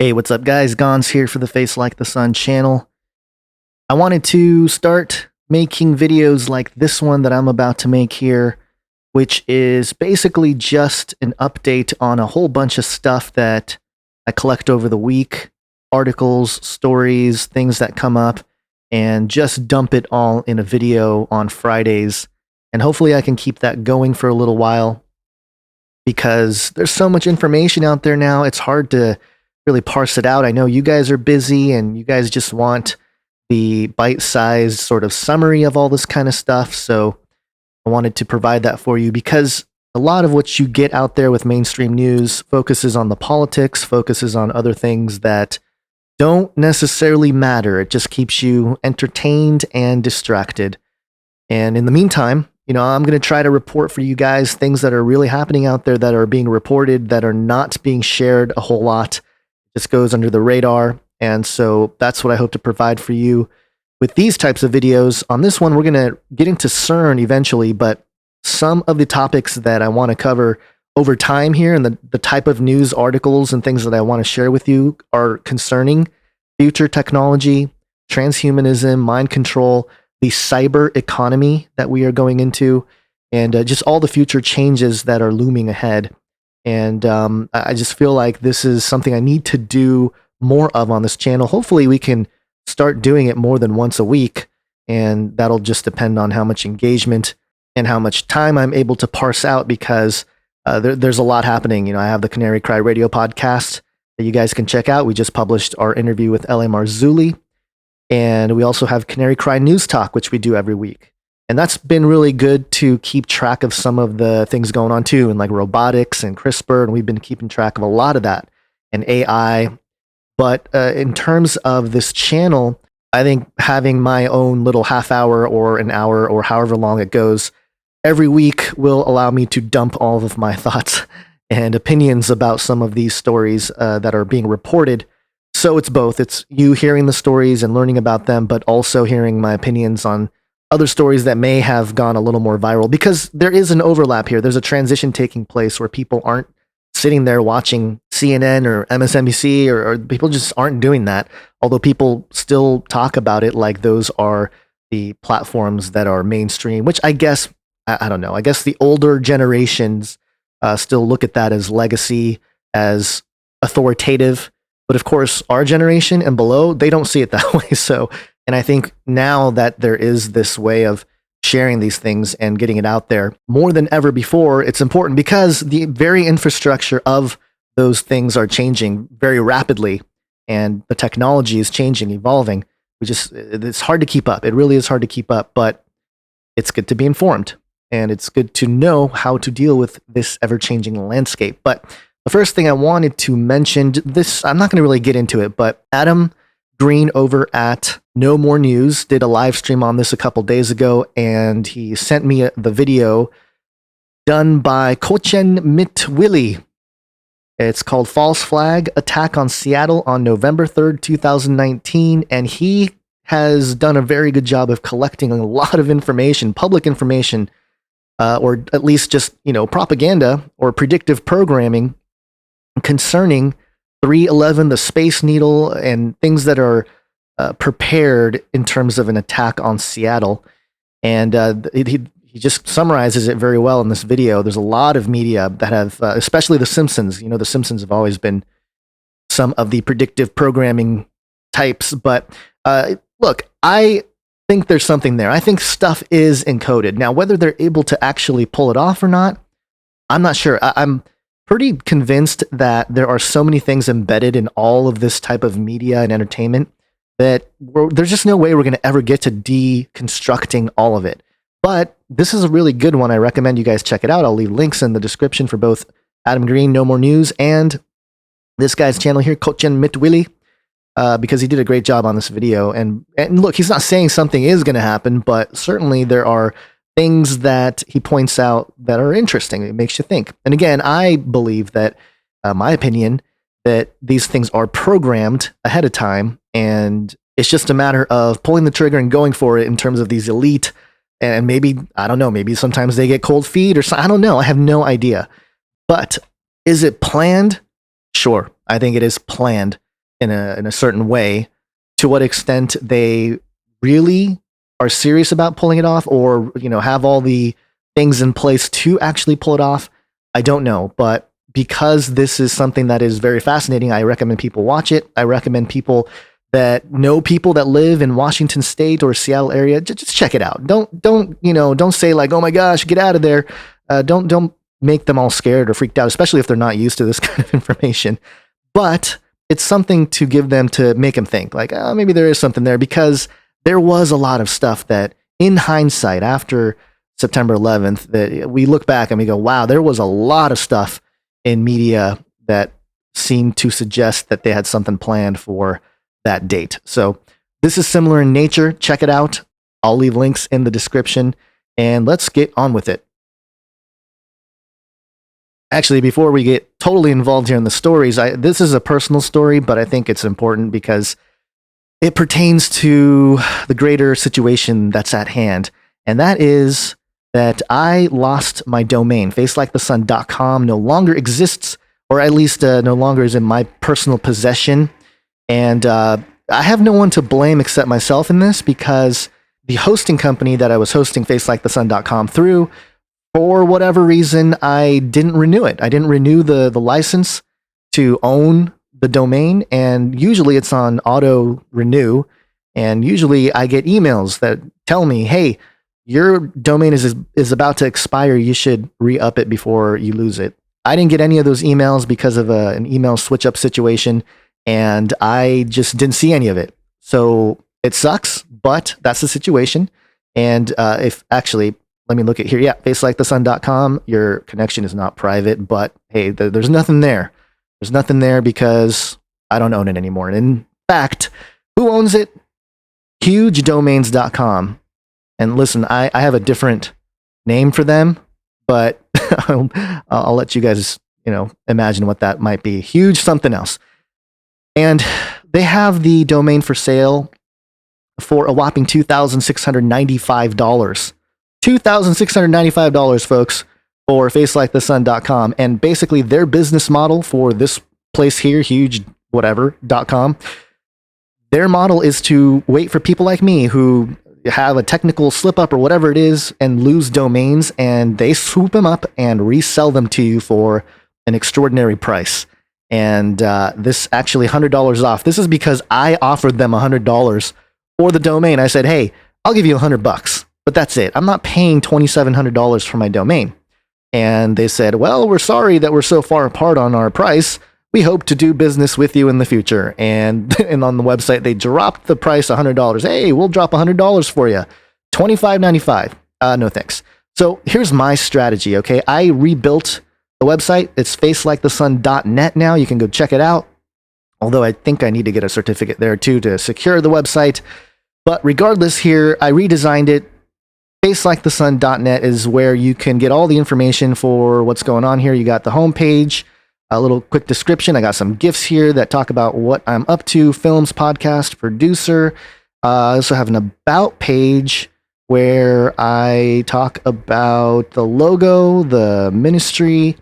Hey, what's up, guys? Gons here for the Face Like the Sun channel. I wanted to start making videos like this one that I'm about to make here, which is basically just an update on a whole bunch of stuff that I collect over the week, articles, stories, things that come up, and just dump it all in a video on Fridays. And hopefully I can keep that going for a little while because there's so much information out there now. It's hard to really parse it out. I know you guys are busy and you guys just want the bite-sized sort of summary of all this kind of stuff. So I wanted to provide that for you because a lot of what you get out there with mainstream news focuses on the politics, focuses on other things that don't necessarily matter. It just keeps you entertained and distracted. And in the meantime, I'm going to try to report for you guys things that are really happening out there that are being reported, that are not being shared a whole lot. Just goes under the radar. And so that's what I hope to provide for you with these types of videos. On this one, we're going to get into Cern eventually, but some of the topics that I want to cover over time here and the type of news articles and things that I want to share with you are concerning future technology, transhumanism, mind control, the cyber economy that we are going into, and just all the future changes that are looming ahead. And I just feel like this is something I need to do more of on this channel. Hopefully we can start doing it more than once a week, and that'll just depend on how much engagement and how much time I'm able to parse out because there's a lot happening. I have the Canary Cry Radio podcast that you guys can check out. We just published our interview with L.A. Marzulli, and we also have Canary Cry Newstalk, which we do every week. And that's been really good to keep track of some of the things going on too, and like robotics and CRISPR, and we've been keeping track of a lot of that, and AI. But in terms of this channel, I think having my own little half hour or an hour or however long it goes every week will allow me to dump all of my thoughts and opinions about some of these stories that are being reported. So it's both. It's you hearing the stories and learning about them, but also hearing my opinions on other stories that may have gone a little more viral, because there is an overlap here. There's a transition taking place where people aren't sitting there watching CNN or MSNBC, or people just aren't doing that. Although people still talk about it like those are the platforms that are mainstream, which I guess, I don't know. I guess the older generations still look at that as legacy, as authoritative. But of course, our generation and below, they don't see it that way. So, and I think now that there is this way of sharing these things and getting it out there more than ever before, it's important because the very infrastructure of those things are changing very rapidly, and the technology is changing, evolving. It's hard to keep up. It really is hard to keep up, but it's good to be informed, and it's good to know how to deal with this ever-changing landscape. But the first thing I wanted to mention, this, I'm not going to really get into it, but Adam Green over at No More News did a live stream on this a couple days ago, and he sent me the video done by Kochen Mitwili. It's called False Flag Attack on Seattle on November 3rd, 2019, and he has done a very good job of collecting a lot of information, public information, or at least just, propaganda or predictive programming concerning 311, the Space Needle, and things that are prepared in terms of an attack on Seattle. And he just summarizes it very well in this video. There's a lot of media that have, especially The Simpsons. The Simpsons have always been some of the predictive programming types. But look, I think there's something there. I think stuff is encoded. Now, whether they're able to actually pull it off or not, I'm not sure. I'm pretty convinced that there are so many things embedded in all of this type of media and entertainment that there's just no way we're going to ever get to deconstructing all of it. But this is a really good one. I recommend you guys check it out. I'll leave links in the description for both Adam Green, No More News, and this guy's channel here, Kochen Mitwili, because he did a great job on this video. And look, he's not saying something is going to happen, but certainly there are things that he points out that are interesting. It makes you think. And again, I believe that, my opinion, that these things are programmed ahead of time, and it's just a matter of pulling the trigger and going for it in terms of these elite, and maybe, I don't know, maybe sometimes they get cold feet or something. I don't know. I have no idea. But is it planned? Sure. I think it is planned. in a certain way. To what extent they really are serious about pulling it off, or have all the things in place to actually pull it off, I don't know. But because this is something that is very fascinating, I recommend people watch it. I recommend people that know people that live in Washington State or Seattle area, just check it out. Don't say like, oh my gosh, get out of there. Don't make them all scared or freaked out, especially if they're not used to this kind of information. But it's something to give them, to make them think like, oh, maybe there is something there, because there was a lot of stuff that in hindsight after September 11th that we look back and we go, wow, there was a lot of stuff in media that seemed to suggest that they had something planned for that date. So this is similar in nature. Check it out. I'll leave links in the description, and let's get on with it. Actually, before we get totally involved here in the stories, this is a personal story, but I think it's important because it pertains to the greater situation that's at hand. And that is that I lost my domain. FaceLikeTheSun.com no longer exists, or at least no longer is in my personal possession. And I have no one to blame except myself in this, because the hosting company that I was hosting FaceLikeTheSun.com through, for whatever reason, I didn't renew it. I didn't renew the license to own the domain, and usually it's on auto renew, and usually I get emails that tell me, hey, your domain is about to expire. You should re-up it before you lose it. I didn't get any of those emails because of an email switch-up situation, and I just didn't see any of it. So it sucks, but that's the situation. And if actually, let me look at here. Yeah, FaceLikeTheSun.com. Your connection is not private, but hey, there's nothing there. There's nothing there because I don't own it anymore. And in fact, who owns it? HugeDomains.com. And listen, I have a different name for them, but I'll let you guys, imagine what that might be. Huge something else. And they have the domain for sale for a whopping $2,695. $2,695, folks, for FaceLikeTheSun.com. And basically their business model for this place here, HugeWhatever.com, their model is to wait for people like me who have a technical slip up or whatever it is and lose domains, and they swoop them up and resell them to you for an extraordinary price. And this actually $100 off. This is because I offered them $100 for the domain. I said, hey, I'll give you $100, but that's it. I'm not paying $2,700 for my domain. And they said, well, we're sorry that we're so far apart on our price. We hope to do business with you in the future. And on the website, they dropped the price $100. Hey, we'll drop $100 for you. $25.95. No thanks. So here's my strategy, okay? I rebuilt the website. It's FaceLikeTheSun.net now. You can go check it out. Although I think I need to get a certificate there too to secure the website. But regardless here, I redesigned it. FaceLikeTheSun.net is where you can get all the information for what's going on here. You got the homepage, a little quick description. I got some GIFs here that talk about what I'm up to, films, podcast, producer. I also have an about page where I talk about the logo, the ministry,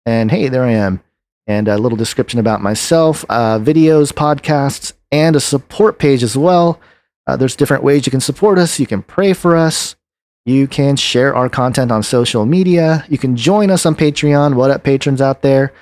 and hey, there I am. And a little description about myself, videos, podcasts, and a support page as well. There's different ways you can support us. You can pray for us. You can share our content on social media. You can join us on Patreon. What up, patrons out there?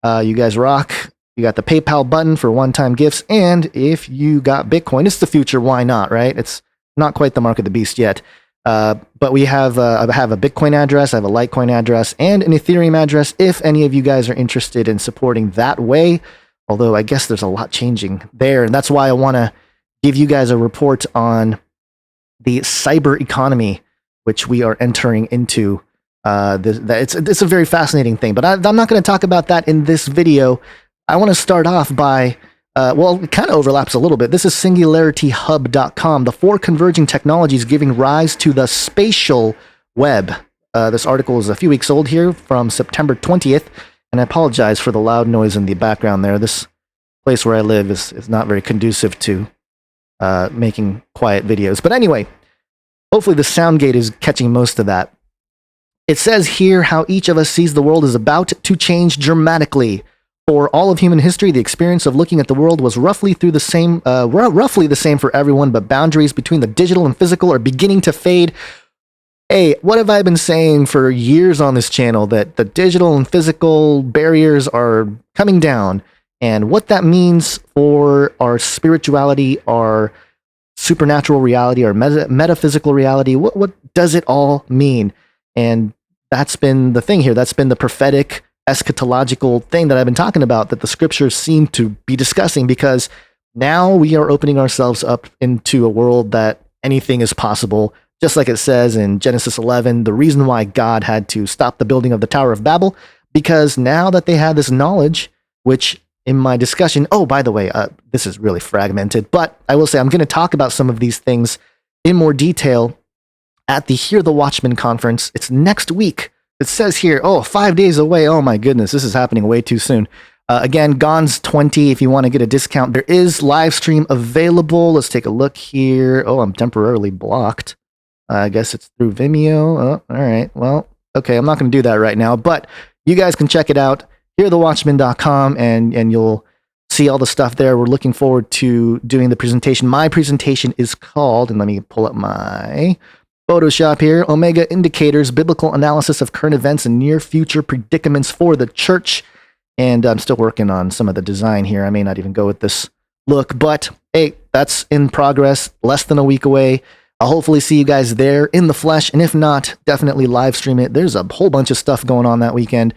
You guys rock. You got the PayPal button for one-time gifts. And if you got Bitcoin, it's the future. Why not, right? It's not quite the mark of the beast yet. But we have I have a Bitcoin address, I have a Litecoin address, and an Ethereum address if any of you guys are interested in supporting that way. Although I guess there's a lot changing there. And that's why I want to give you guys a report on the cyber economy, which we are entering into. It's a very fascinating thing, but I'm not going to talk about that in this video. I want to start off by, well, it kind of overlaps a little bit. This is SingularityHub.com, the 4 converging technologies giving rise to the spatial web. This article is a few weeks old here from September 20th, and I apologize for the loud noise in the background there. This place where I live is not very conducive to making quiet videos. But anyway, hopefully the sound gate is catching most of that. It says here how each of us sees the world is about to change dramatically For all of human history, the experience of looking at the world was roughly the same for everyone, but boundaries between the digital and physical are beginning to fade. Hey, what have I been saying for years on this channel? That the digital and physical barriers are coming down, and what that means for our spirituality, our supernatural reality, our metaphysical reality. What does it all mean? And that's been the thing here. That's been the prophetic eschatological thing that I've been talking about, that the scriptures seem to be discussing, because now we are opening ourselves up into a world that anything is possible. Just like it says in Genesis 11, the reason why God had to stop the building of the Tower of Babel, because now that they had this knowledge, which in my discussion, oh, by the way, this is really fragmented, but I will say I'm going to talk about some of these things in more detail at the Hear the Watchman conference. It's next week. It says here, 5 days away. Oh my goodness, this is happening way too soon. Again, GONS 20 if you want to get a discount. There is live stream available. Let's take a look here. Oh, I'm temporarily blocked. I guess it's through Vimeo. Oh, all right. Well, okay, I'm not going to do that right now, but you guys can check it out, hearthewatchman.com, and you'll see all the stuff there. We're looking forward to doing the presentation. My presentation is called, and let me pull up my Photoshop here, Omega Indicators, Biblical Analysis of Current Events and Near Future Predicaments for the Church. And I'm still working on some of the design here. I may not even go with this look, but hey, that's in progress, less than a week away. I'll hopefully see you guys there in the flesh, and if not, definitely live stream it. There's a whole bunch of stuff going on that weekend,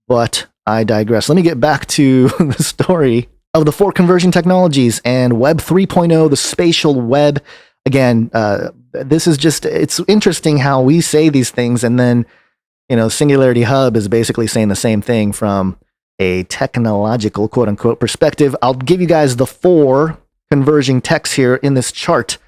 but I digress. Let me get back to the story of the 4 conversion technologies and Web 3.0, the spatial web. Again, this is just, it's interesting how we say these things, and then, Singularity Hub is basically saying the same thing from a technological, quote unquote, perspective. I'll give you guys the 4 converging techs here in this chart.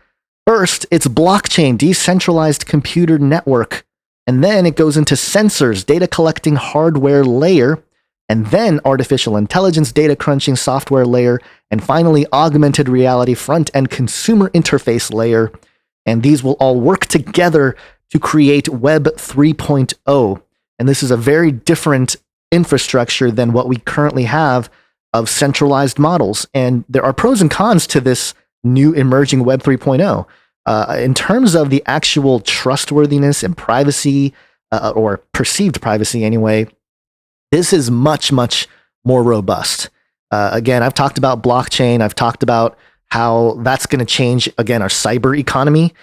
First, it's blockchain, decentralized computer network. And then it goes into sensors, data collecting hardware layer, and then artificial intelligence, data crunching software layer, and finally augmented reality front-end consumer interface layer. And these will all work together to create Web 3.0. And this is a very different infrastructure than what we currently have of centralized models. And there are pros and cons to this new emerging Web 3.0. In terms of the actual trustworthiness and privacy, or perceived privacy anyway, this is much, much more robust. Again, I've talked about blockchain. I've talked about how that's going to change, again, our cyber economy.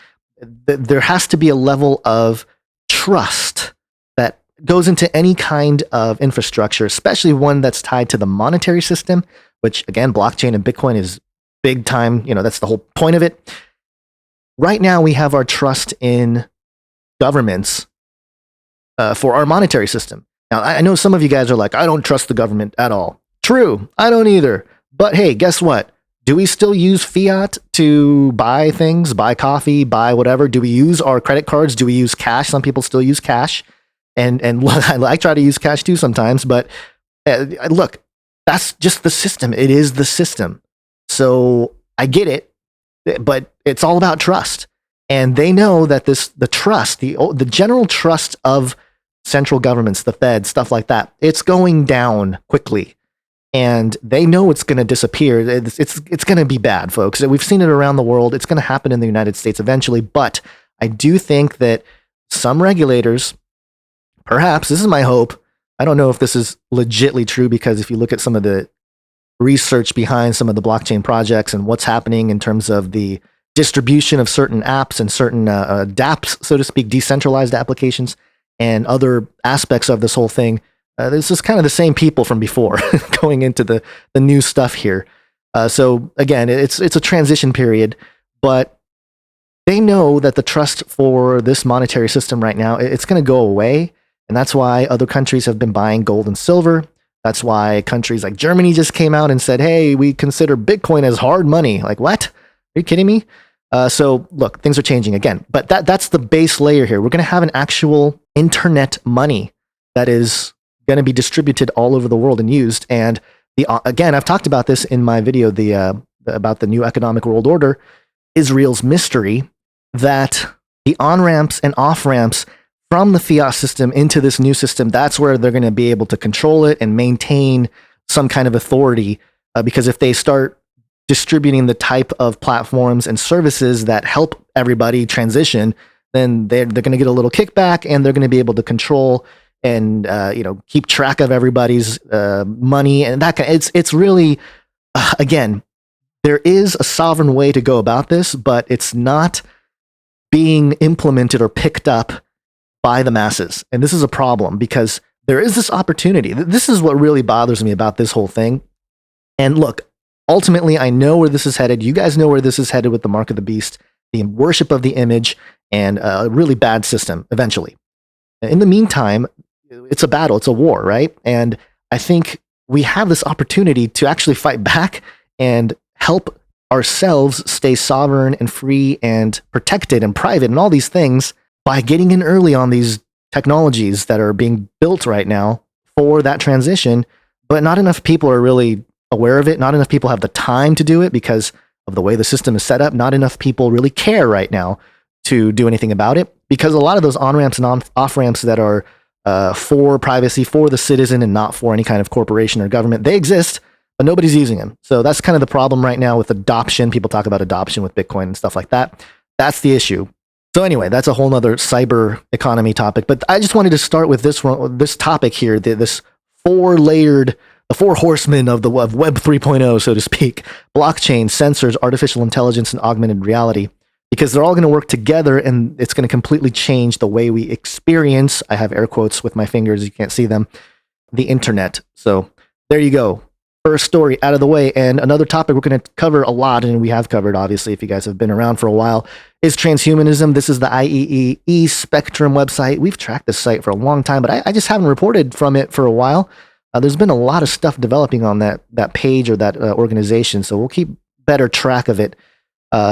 There has to be a level of trust that goes into any kind of infrastructure, especially one that's tied to the monetary system, which, again, blockchain and Bitcoin is big time. That's the whole point of it. Right now, we have our trust in governments for our monetary system. Now, I know some of you guys are like, I don't trust the government at all. True, I don't either. But hey, guess what? Do we still use fiat to buy things, buy coffee, buy whatever? Do we use our credit cards? Do we use cash? Some people still use cash. And I try to use cash too sometimes. But look, that's just the system. It is the system. So I get it, but it's all about trust. And they know that the trust, the general trust of central governments, the Fed, stuff like that, it's going down quickly. And they know it's going to disappear. It's going to be bad, folks. We've seen it around the world. It's going to happen in the United States eventually. But I do think that some regulators, perhaps, this is my hope. I don't know if this is legitly true, because if you look at some of the research behind some of the blockchain projects and what's happening in terms of the distribution of certain apps and certain dApps, so to speak, decentralized applications, and other aspects of this whole thing, this is kind of the same people from before going into the new stuff here. So again, it's a transition period, but they know that the trust for this monetary system right now, it's going to go away. And that's why other countries have been buying gold and silver. That's why countries like Germany just came out and said, hey, we consider Bitcoin as hard money. Like, what? Are you kidding me? So look, things are changing again, but that's the base layer here. We're going to have an actual internet money that is going to be distributed all over the world and used. And again, I've talked about this in my video, about the new economic world order, Israel's mystery, that the on-ramps and off-ramps from the fiat system into this new system, that's where they're going to be able to control it and maintain some kind of authority, because if they start distributing the type of platforms and services that help everybody transition, then they're going to get a little kickback, and they're going to be able to control and keep track of everybody's money, and it's really again, there is a sovereign way to go about this, but it's not being implemented or picked up by the masses. And this is a problem because there is this opportunity. This is what really bothers me about this whole thing. And look, ultimately, I know where this is headed. You guys know where this is headed with the mark of the beast, the worship of the image, and a really bad system eventually. In the meantime, it's a battle, it's a war, right? And I think we have this opportunity to actually fight back and help ourselves stay sovereign and free and protected and private and all these things by getting in early on these technologies that are being built right now for that transition. But not enough people are really aware of it. Not enough people have the time to do it because of the way the system is set up. Not enough people really care right now to do anything about it, because a lot of those on-ramps and off-ramps that are for privacy, for the citizen, and not for any kind of corporation or government, they exist, but nobody's using them. So that's kind of the problem right now with adoption. People talk about adoption with Bitcoin and stuff like that. That's the issue. So anyway, that's a whole nother cyber economy topic. But I just wanted to start with this topic here, this the four horsemen of Web 3.0, so to speak: blockchain, sensors, artificial intelligence, and augmented reality. Because they're all going to work together, and it's going to completely change the way we experience, I have air quotes with my fingers, you can't see them, the internet. So there you go. First story out of the way. And another topic we're going to cover a lot, and we have covered, obviously, if you guys have been around for a while, is transhumanism. This is the IEEE Spectrum website. We've tracked this site for a long time, but I just haven't reported from it for a while. There's been a lot of stuff developing on that page or that organization, so we'll keep better track of it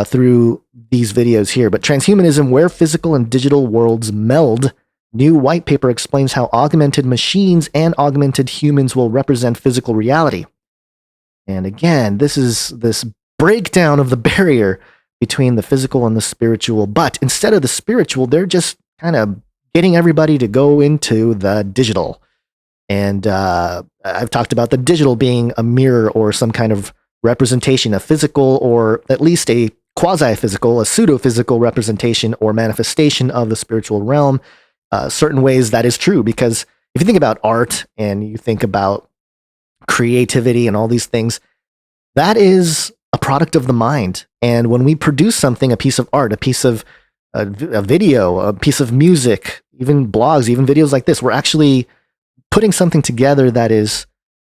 through these videos here. But transhumanism, where physical and digital worlds meld. New white paper explains how augmented machines and augmented humans will represent physical reality. And again, this is this breakdown of the barrier between the physical and the spiritual. But instead of the spiritual, they're just kind of getting everybody to go into the digital. And I've talked about the digital being a mirror or some kind of representation, a physical or at least a quasi-physical, a pseudo-physical representation or manifestation of the spiritual realm. Certain ways that is true, because if you think about art and you think about creativity and all these things, that is a product of the mind. And when we produce something, a piece of art, a piece of a video, a piece of music, even blogs, even videos like this, we're actually putting something together that is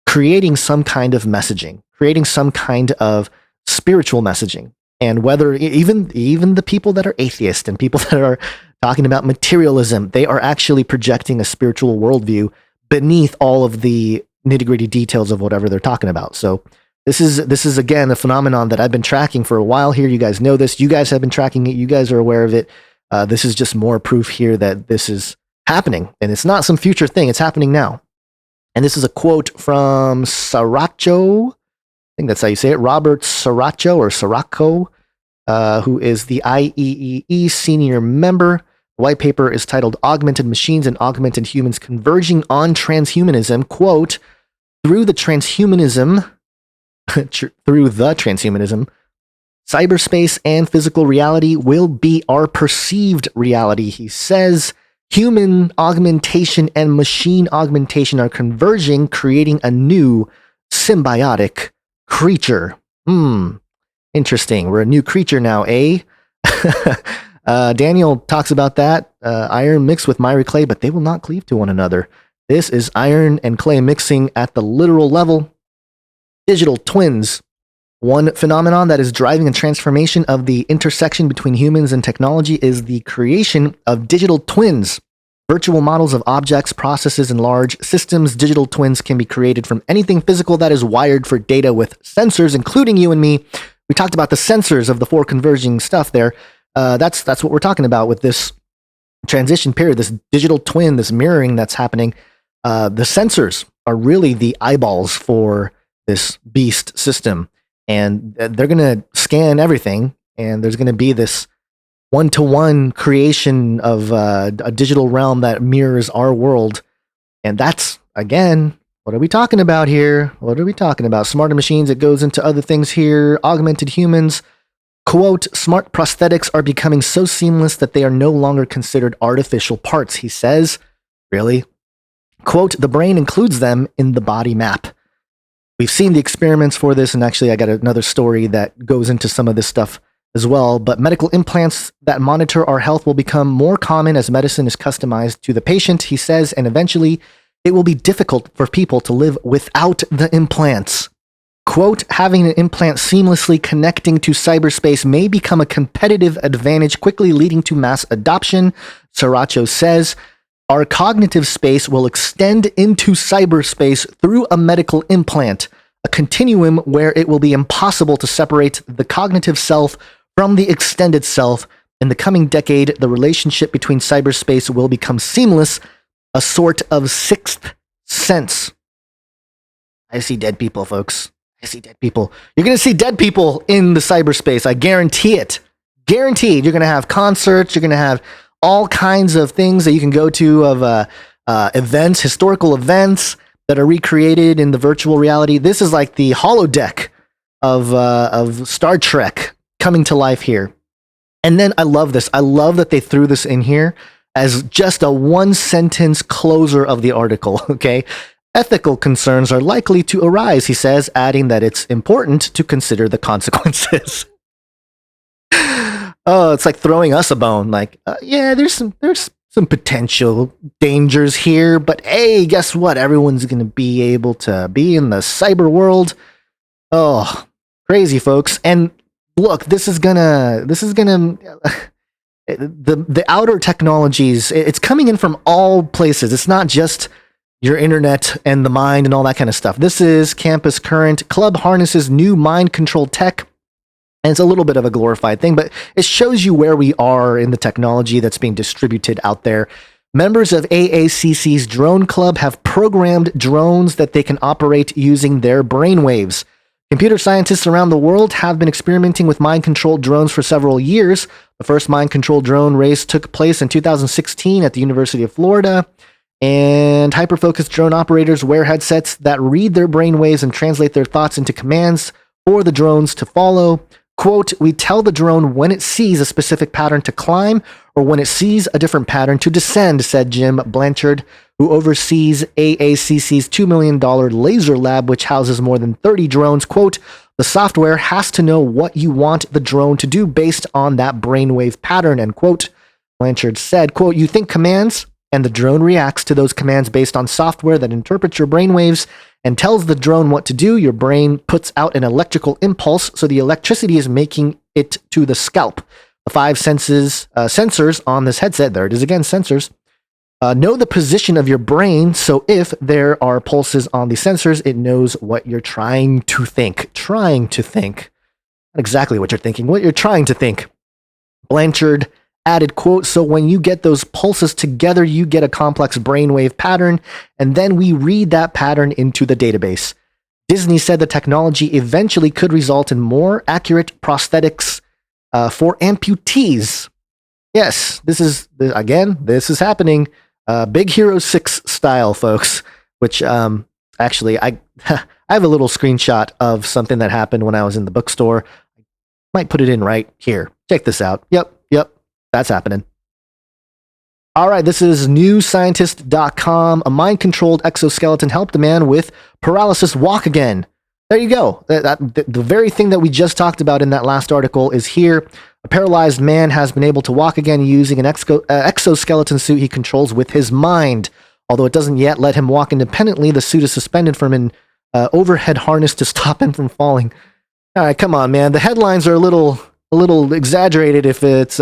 creating some kind of messaging, creating some kind of spiritual messaging. And whether even the people that are atheists and people that are talking about materialism, they are actually projecting a spiritual worldview beneath all of the nitty-gritty details of whatever they're talking about. So this is again a phenomenon that I've been tracking for a while here. You guys know this. You guys have been tracking it. You guys are aware of it. This is just more proof here that this is happening, and it's not some future thing. It's happening now. And this is a quote from Saracho. I think that's how you say it. Robert Saracho or Saraco, who is the IEEE senior member. The white paper is titled "Augmented Machines and Augmented Humans Converging on Transhumanism." Quote, through the transhumanism, cyberspace and physical reality will be our perceived reality, he says. Human augmentation and machine augmentation are converging, creating a new symbiotic creature. Interesting. We're a new creature now, eh? Daniel talks about that. Iron mixed with miry clay, but they will not cleave to one another. This is iron and clay mixing at the literal level. Digital twins. One phenomenon that is driving a transformation of the intersection between humans and technology is the creation of digital twins. Virtual models of objects, processes, and large systems. Digital twins can be created from anything physical that is wired for data with sensors, including you and me. We talked about the sensors of the four converging stuff there. That's what we're talking about with this transition period, this digital twin, this mirroring that's happening. The sensors are really the eyeballs for this beast system. And they're going to scan everything, and there's going to be this one-to-one creation of a digital realm that mirrors our world. And that's, again, What are we talking about here? What are we talking about? Smarter machines, it goes into other things here. Augmented humans. Quote, smart prosthetics are becoming so seamless that they are no longer considered artificial parts, he says. Really? Quote, the brain includes them in the body map. We've seen the experiments for this, and actually I got another story that goes into some of this stuff as well, but medical implants that monitor our health will become more common as medicine is customized to the patient, he says, and eventually it will be difficult for people to live without the implants. Quote, having an implant seamlessly connecting to cyberspace may become a competitive advantage, quickly leading to mass adoption, Sriracha says. Our cognitive space will extend into cyberspace through a medical implant, a continuum where it will be impossible to separate the cognitive self from the extended self. In the coming decade, the relationship between cyberspace will become seamless, a sort of sixth sense. I see dead people, folks. I see dead people. You're going to see dead people in the cyberspace. I guarantee it. Guaranteed. You're going to have concerts. You're going to have all kinds of things that you can go to of events, historical events that are recreated in the virtual reality. This is like the holodeck of Star Trek coming to life here. And then I love this. I love that they threw this in here as just a one-sentence closer of the article, okay? Ethical concerns are likely to arise, he says, adding that it's important to consider the consequences. Oh, it's like throwing us a bone. Like, yeah, there's some potential dangers here, but hey, guess what? Everyone's going to be able to be in the cyber world. Oh, crazy, folks. And look, this is gonna the outer technologies, it's coming in from all places. It's not just your internet and the mind and all that kind of stuff. This is Campus Current. Club harnesses new mind control tech. And it's a little bit of a glorified thing, but it shows you where we are in the technology that's being distributed out there. Members of AACC's Drone Club have programmed drones that they can operate using their brainwaves. Computer scientists around the world have been experimenting with mind-controlled drones for several years. The first mind-controlled drone race took place in 2016 at the University of Florida. And hyper-focused drone operators wear headsets that read their brainwaves and translate their thoughts into commands for the drones to follow. Quote, we tell the drone when it sees a specific pattern to climb or when it sees a different pattern to descend, said Jim Blanchard, who oversees AACC's $2 million laser lab, which houses more than 30 drones. Quote, the software has to know what you want the drone to do based on that brainwave pattern, end quote. Blanchard said, quote, you think commands, and the drone reacts to those commands based on software that interprets your brainwaves and tells the drone what to do. Your brain puts out an electrical impulse, so the electricity is making it to the scalp. The 5 sensors on this headset, there it is again, sensors, know the position of your brain, so if there are pulses on the sensors, it knows what you're trying to think. Trying to think. Not exactly what you're thinking, what you're trying to think. Blanchard added, quote, so when you get those pulses together, you get a complex brainwave pattern, and then we read that pattern into the database. Disney said the technology eventually could result in more accurate prosthetics for amputees. Yes, this is happening. Big Hero 6 style, folks, which actually, I have a little screenshot of something that happened when I was in the bookstore. I might put it in right here. Check this out. Yep. That's happening. All right, this is newscientist.com. A mind-controlled exoskeleton helped a man with paralysis walk again. There you go. The very thing that we just talked about in that last article is here. A paralyzed man has been able to walk again using an exoskeleton suit he controls with his mind. Although it doesn't yet let him walk independently, the suit is suspended from an overhead harness to stop him from falling. All right, come on, man. The headlines are a little exaggerated if it's...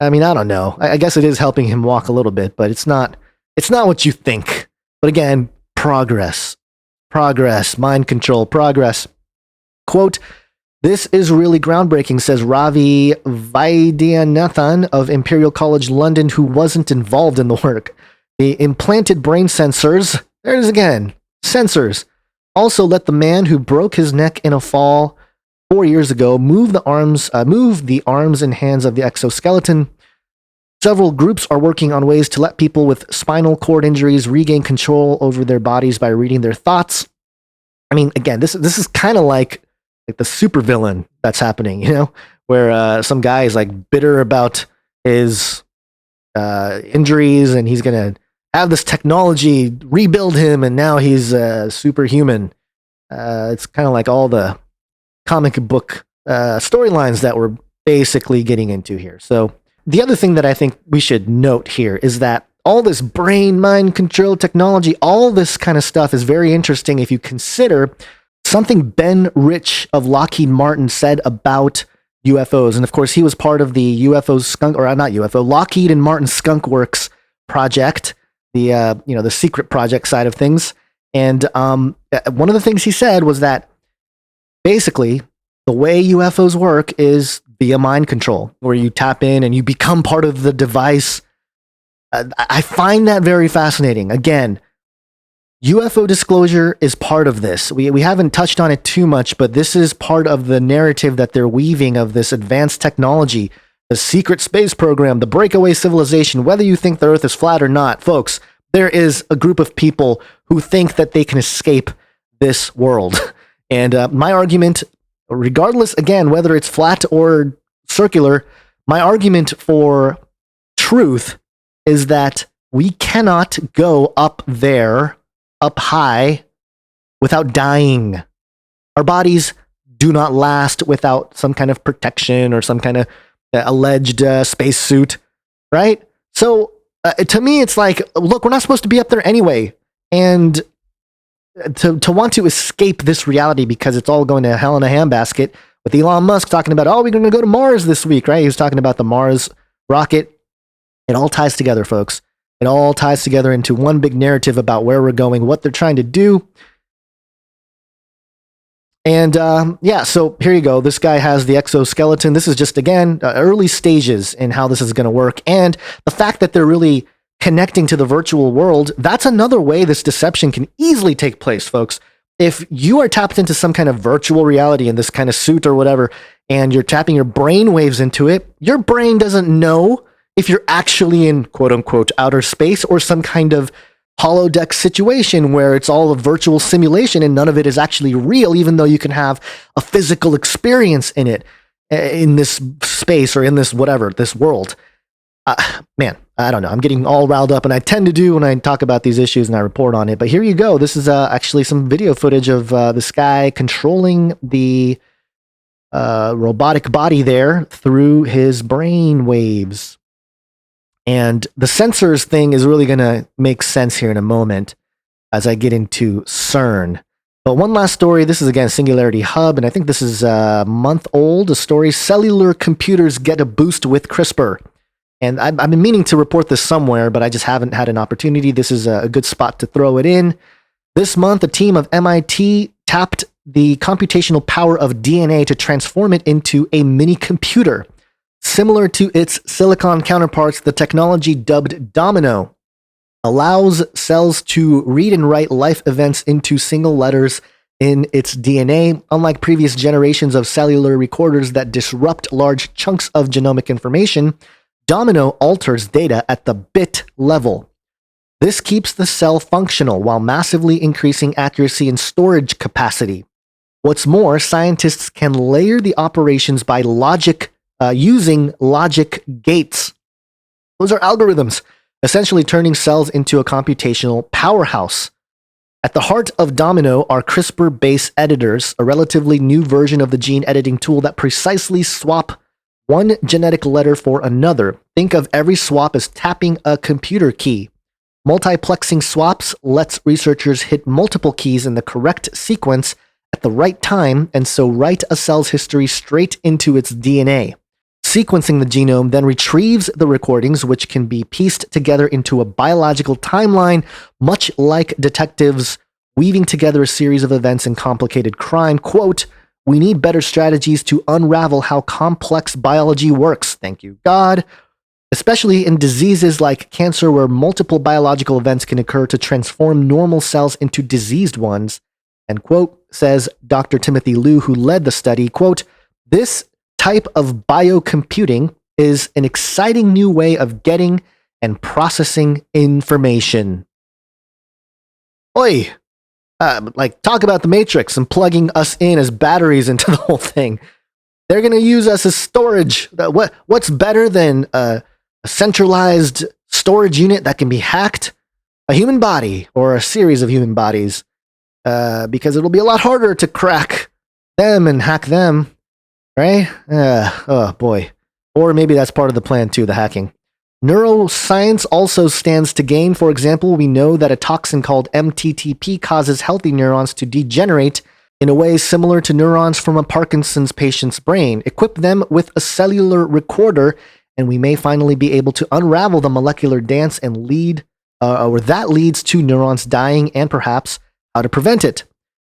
I mean, I don't know. I guess it is helping him walk a little bit, but it's not what you think. But again, progress, mind control, progress. Quote, this is really groundbreaking, says Ravi Vaidyanathan of Imperial College London, who wasn't involved in the work. The implanted brain sensors, there it is again, sensors, also let the man who broke his neck in a fall 4 years ago move the arms and hands of the exoskeleton. Several groups are working on ways to let people with spinal cord injuries regain control over their bodies by reading their thoughts. I mean, again, this is kind of like the supervillain that's happening, where some guy is like bitter about his injuries, and he's gonna have this technology rebuild him, and now he's superhuman. It's kind of like all the comic book storylines that we're basically getting into here. So the other thing that I think we should note here is that all this brain mind control technology, all this kind of stuff is very interesting if you consider something Ben Rich of Lockheed Martin said about UFOs. And of course, he was part of the Lockheed and Martin Skunk Works project, the secret project side of things. And one of the things he said was that basically the way UFOs work is via mind control, where you tap in and you become part of the device. I find that very fascinating. Again, UFO disclosure is part of this. We haven't touched on it too much, but this is part of the narrative that they're weaving of this advanced technology, the secret space program, the breakaway civilization, whether you think the Earth is flat or not. Folks, there is a group of people who think that they can escape this world. And my argument, regardless, again, whether it's flat or circular, my argument for truth is that we cannot go up there, up high, without dying. Our bodies do not last without some kind of protection or some kind of alleged spacesuit, right? So to me, it's like, look, we're not supposed to be up there anyway. And to want to escape this reality because it's all going to hell in a handbasket, with Elon Musk talking about, we're going to go to Mars this week, right? He was talking about the Mars rocket. It all ties together, folks. It all ties together into one big narrative about where we're going, what they're trying to do. And so here you go. This guy has the exoskeleton. This is just, again, early stages in how this is going to work. And the fact that they're really connecting to the virtual world, that's another way this deception can easily take place, folks. If you are tapped into some kind of virtual reality in this kind of suit or whatever, and you're tapping your brain waves into it, your brain doesn't know if you're actually in quote unquote outer space or some kind of holodeck situation where it's all a virtual simulation and none of it is actually real, even though you can have a physical experience in it, in this space or in this whatever, this world. Man, I don't know. I'm getting all riled up, and I tend to do when I talk about these issues and I report on it. But here you go. This is actually some video footage of this guy controlling the robotic body there through his brain waves. And the sensors thing is really going to make sense here in a moment as I get into CERN. But one last story. This is, again, Singularity Hub, and I think this is a month old. A story, cellular computers get a boost with CRISPR. And I've been meaning to report this somewhere, but I just haven't had an opportunity. This is a good spot to throw it in. This month, a team of MIT tapped the computational power of DNA to transform it into a mini computer. Similar to its silicon counterparts, the technology, dubbed Domino, allows cells to read and write life events into single letters in its DNA, unlike previous generations of cellular recorders that disrupt large chunks of genomic information. Domino alters data at the bit level. This keeps the cell functional while massively increasing accuracy and storage capacity. What's more, scientists can layer the operations by using logic gates. Those are algorithms, essentially turning cells into a computational powerhouse. At the heart of Domino are CRISPR base editors, a relatively new version of the gene editing tool that precisely swap one genetic letter for another. Think of every swap as tapping a computer key. Multiplexing swaps lets researchers hit multiple keys in the correct sequence at the right time, and so write a cell's history straight into its DNA. Sequencing the genome then retrieves the recordings, which can be pieced together into a biological timeline, much like detectives weaving together a series of events in complicated crime. Quote, "We need better strategies to unravel how complex biology works, thank you, God, especially in diseases like cancer where multiple biological events can occur to transform normal cells into diseased ones." End quote, says Dr. Timothy Liu, who led the study. Quote, "This type of biocomputing is an exciting new way of getting and processing information. Oi! Talk about the Matrix and plugging us in as batteries into the whole thing. They're going to use us as storage. What's better than a centralized storage unit that can be hacked? A human body or a series of human bodies. Because it'll be a lot harder to crack them and hack them, right? Oh boy. Or maybe that's part of the plan too, the hacking. Neuroscience also stands to gain. For example, we know that a toxin called MTTP causes healthy neurons to degenerate in a way similar to neurons from a Parkinson's patient's brain. Equip them with a cellular recorder, and we may finally be able to unravel the molecular dance and that leads to neurons dying and perhaps how to prevent it.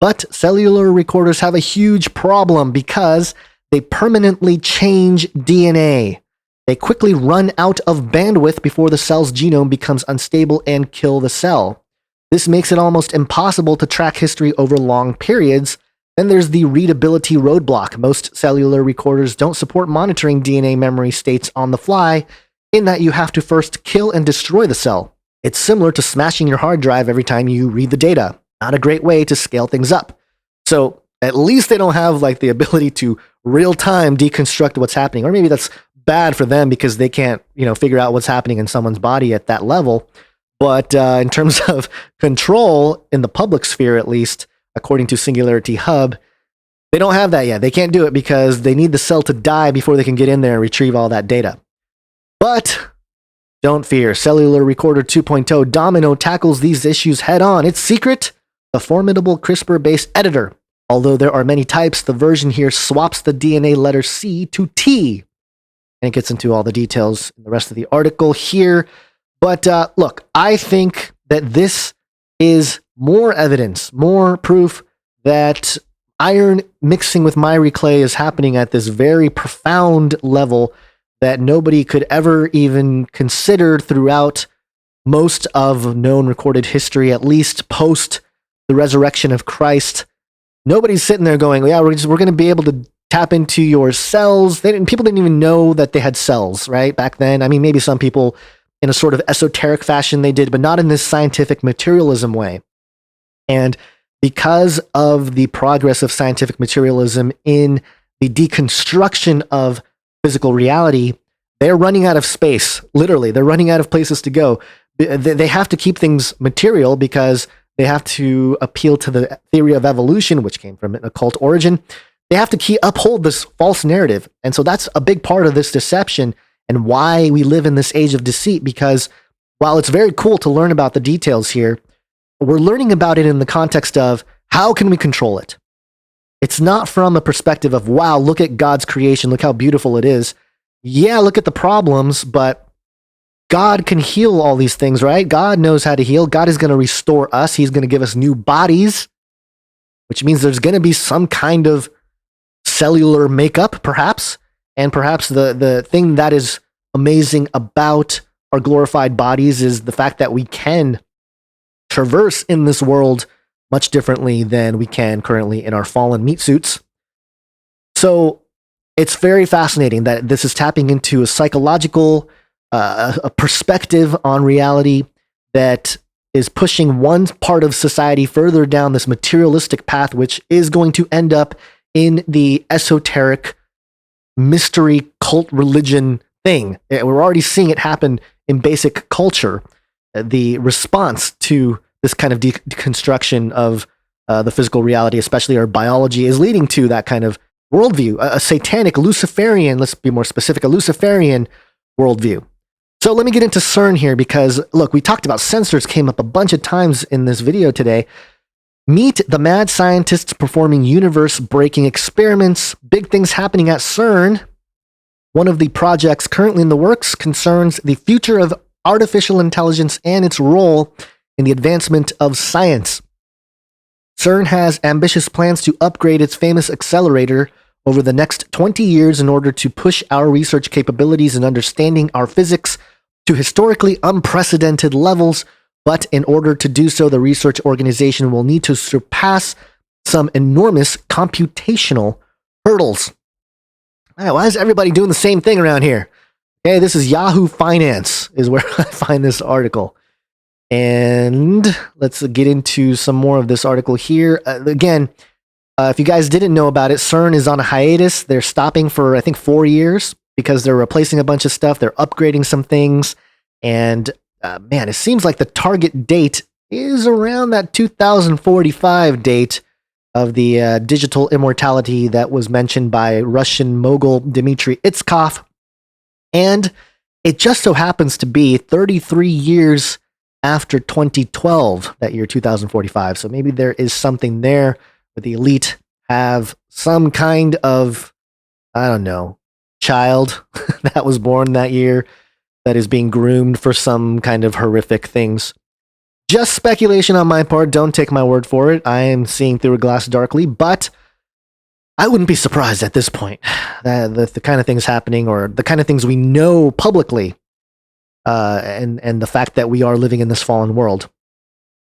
But cellular recorders have a huge problem because they permanently change DNA. They quickly run out of bandwidth before the cell's genome becomes unstable and kill the cell. This makes it almost impossible to track history over long periods. Then there's the readability roadblock. Most cellular recorders don't support monitoring DNA memory states on the fly, in that you have to first kill and destroy the cell. It's similar to smashing your hard drive every time you read the data. Not a great way to scale things up. So at least they don't have the ability to real-time deconstruct what's happening. Or maybe that's bad for them because they can't, figure out what's happening in someone's body at that level. But in terms of control in the public sphere, at least, according to Singularity Hub, they don't have that yet. They can't do it because they need the cell to die before they can get in there and retrieve all that data. But don't fear. Cellular Recorder 2.0 Domino tackles these issues head on. Its secret? The formidable CRISPR-based editor. Although there are many types, the version here swaps the DNA letter C to T. And it gets into all the details in the rest of the article here. But look, I think that this is more evidence, more proof that iron mixing with miry clay is happening at this very profound level that nobody could ever even consider throughout most of known recorded history, at least post the resurrection of Christ. Nobody's sitting there going, yeah, we're going to be able to tap into your cells. People didn't even know that they had cells, right? Back then. I mean, maybe some people in a sort of esoteric fashion they did, but not in this scientific materialism way. And because of the progress of scientific materialism in the deconstruction of physical reality, they're running out of space. Literally, they're running out of places to go. They have to keep things material because they have to appeal to the theory of evolution, which came from an occult origin. They have to uphold this false narrative. And so that's a big part of this deception and why we live in this age of deceit, because while it's very cool to learn about the details here, we're learning about it in the context of how can we control it? It's not from a perspective of, wow, look at God's creation, look how beautiful it is. Yeah, look at the problems, but God can heal all these things, right? God knows how to heal. God is going to restore us. He's going to give us new bodies, which means there's going to be some kind of cellular makeup, perhaps. And perhaps the thing that is amazing about our glorified bodies is the fact that we can traverse in this world much differently than we can currently in our fallen meat suits. So it's very fascinating that this is tapping into a psychological a perspective on reality that is pushing one part of society further down this materialistic path, which is going to end up in the esoteric mystery cult religion thing. We're already seeing it happen in basic culture. The response to this kind of deconstruction of the physical reality, especially our biology, is leading to that kind of worldview, a satanic Luciferian, let's be more specific, a Luciferian worldview. So let me get into CERN here because, look, we talked about sensors, came up a bunch of times in this video today. Meet the mad scientists performing universe-breaking experiments. Big things happening at CERN. One of the projects currently in the works concerns the future of artificial intelligence and its role in the advancement of science. CERN has ambitious plans to upgrade its famous accelerator over the next 20 years in order to push our research capabilities in understanding our physics to historically unprecedented levels. But in order to do so, the research organization will need to surpass some enormous computational hurdles. Why is everybody doing the same thing around here? Okay, this is Yahoo Finance is where I find this article. And let's get into some more of this article here. Again, if you guys didn't know about it, Cern is on a hiatus. They're stopping for, I think, 4 years because they're replacing a bunch of stuff. They're upgrading some things. And man, it seems like the target date is around that 2045 date of the digital immortality that was mentioned by Russian mogul Dmitry Itskov. And it just so happens to be 33 years after 2012, that year 2045. So maybe there is something there where the elite have some kind of, I don't know, child that was born that year that is being groomed for some kind of horrific things. Just speculation on my part. Don't take my word for it. I am seeing through a glass darkly, but I wouldn't be surprised at this point. The kind of things happening, or the kind of things we know publicly, and the fact that we are living in this fallen world.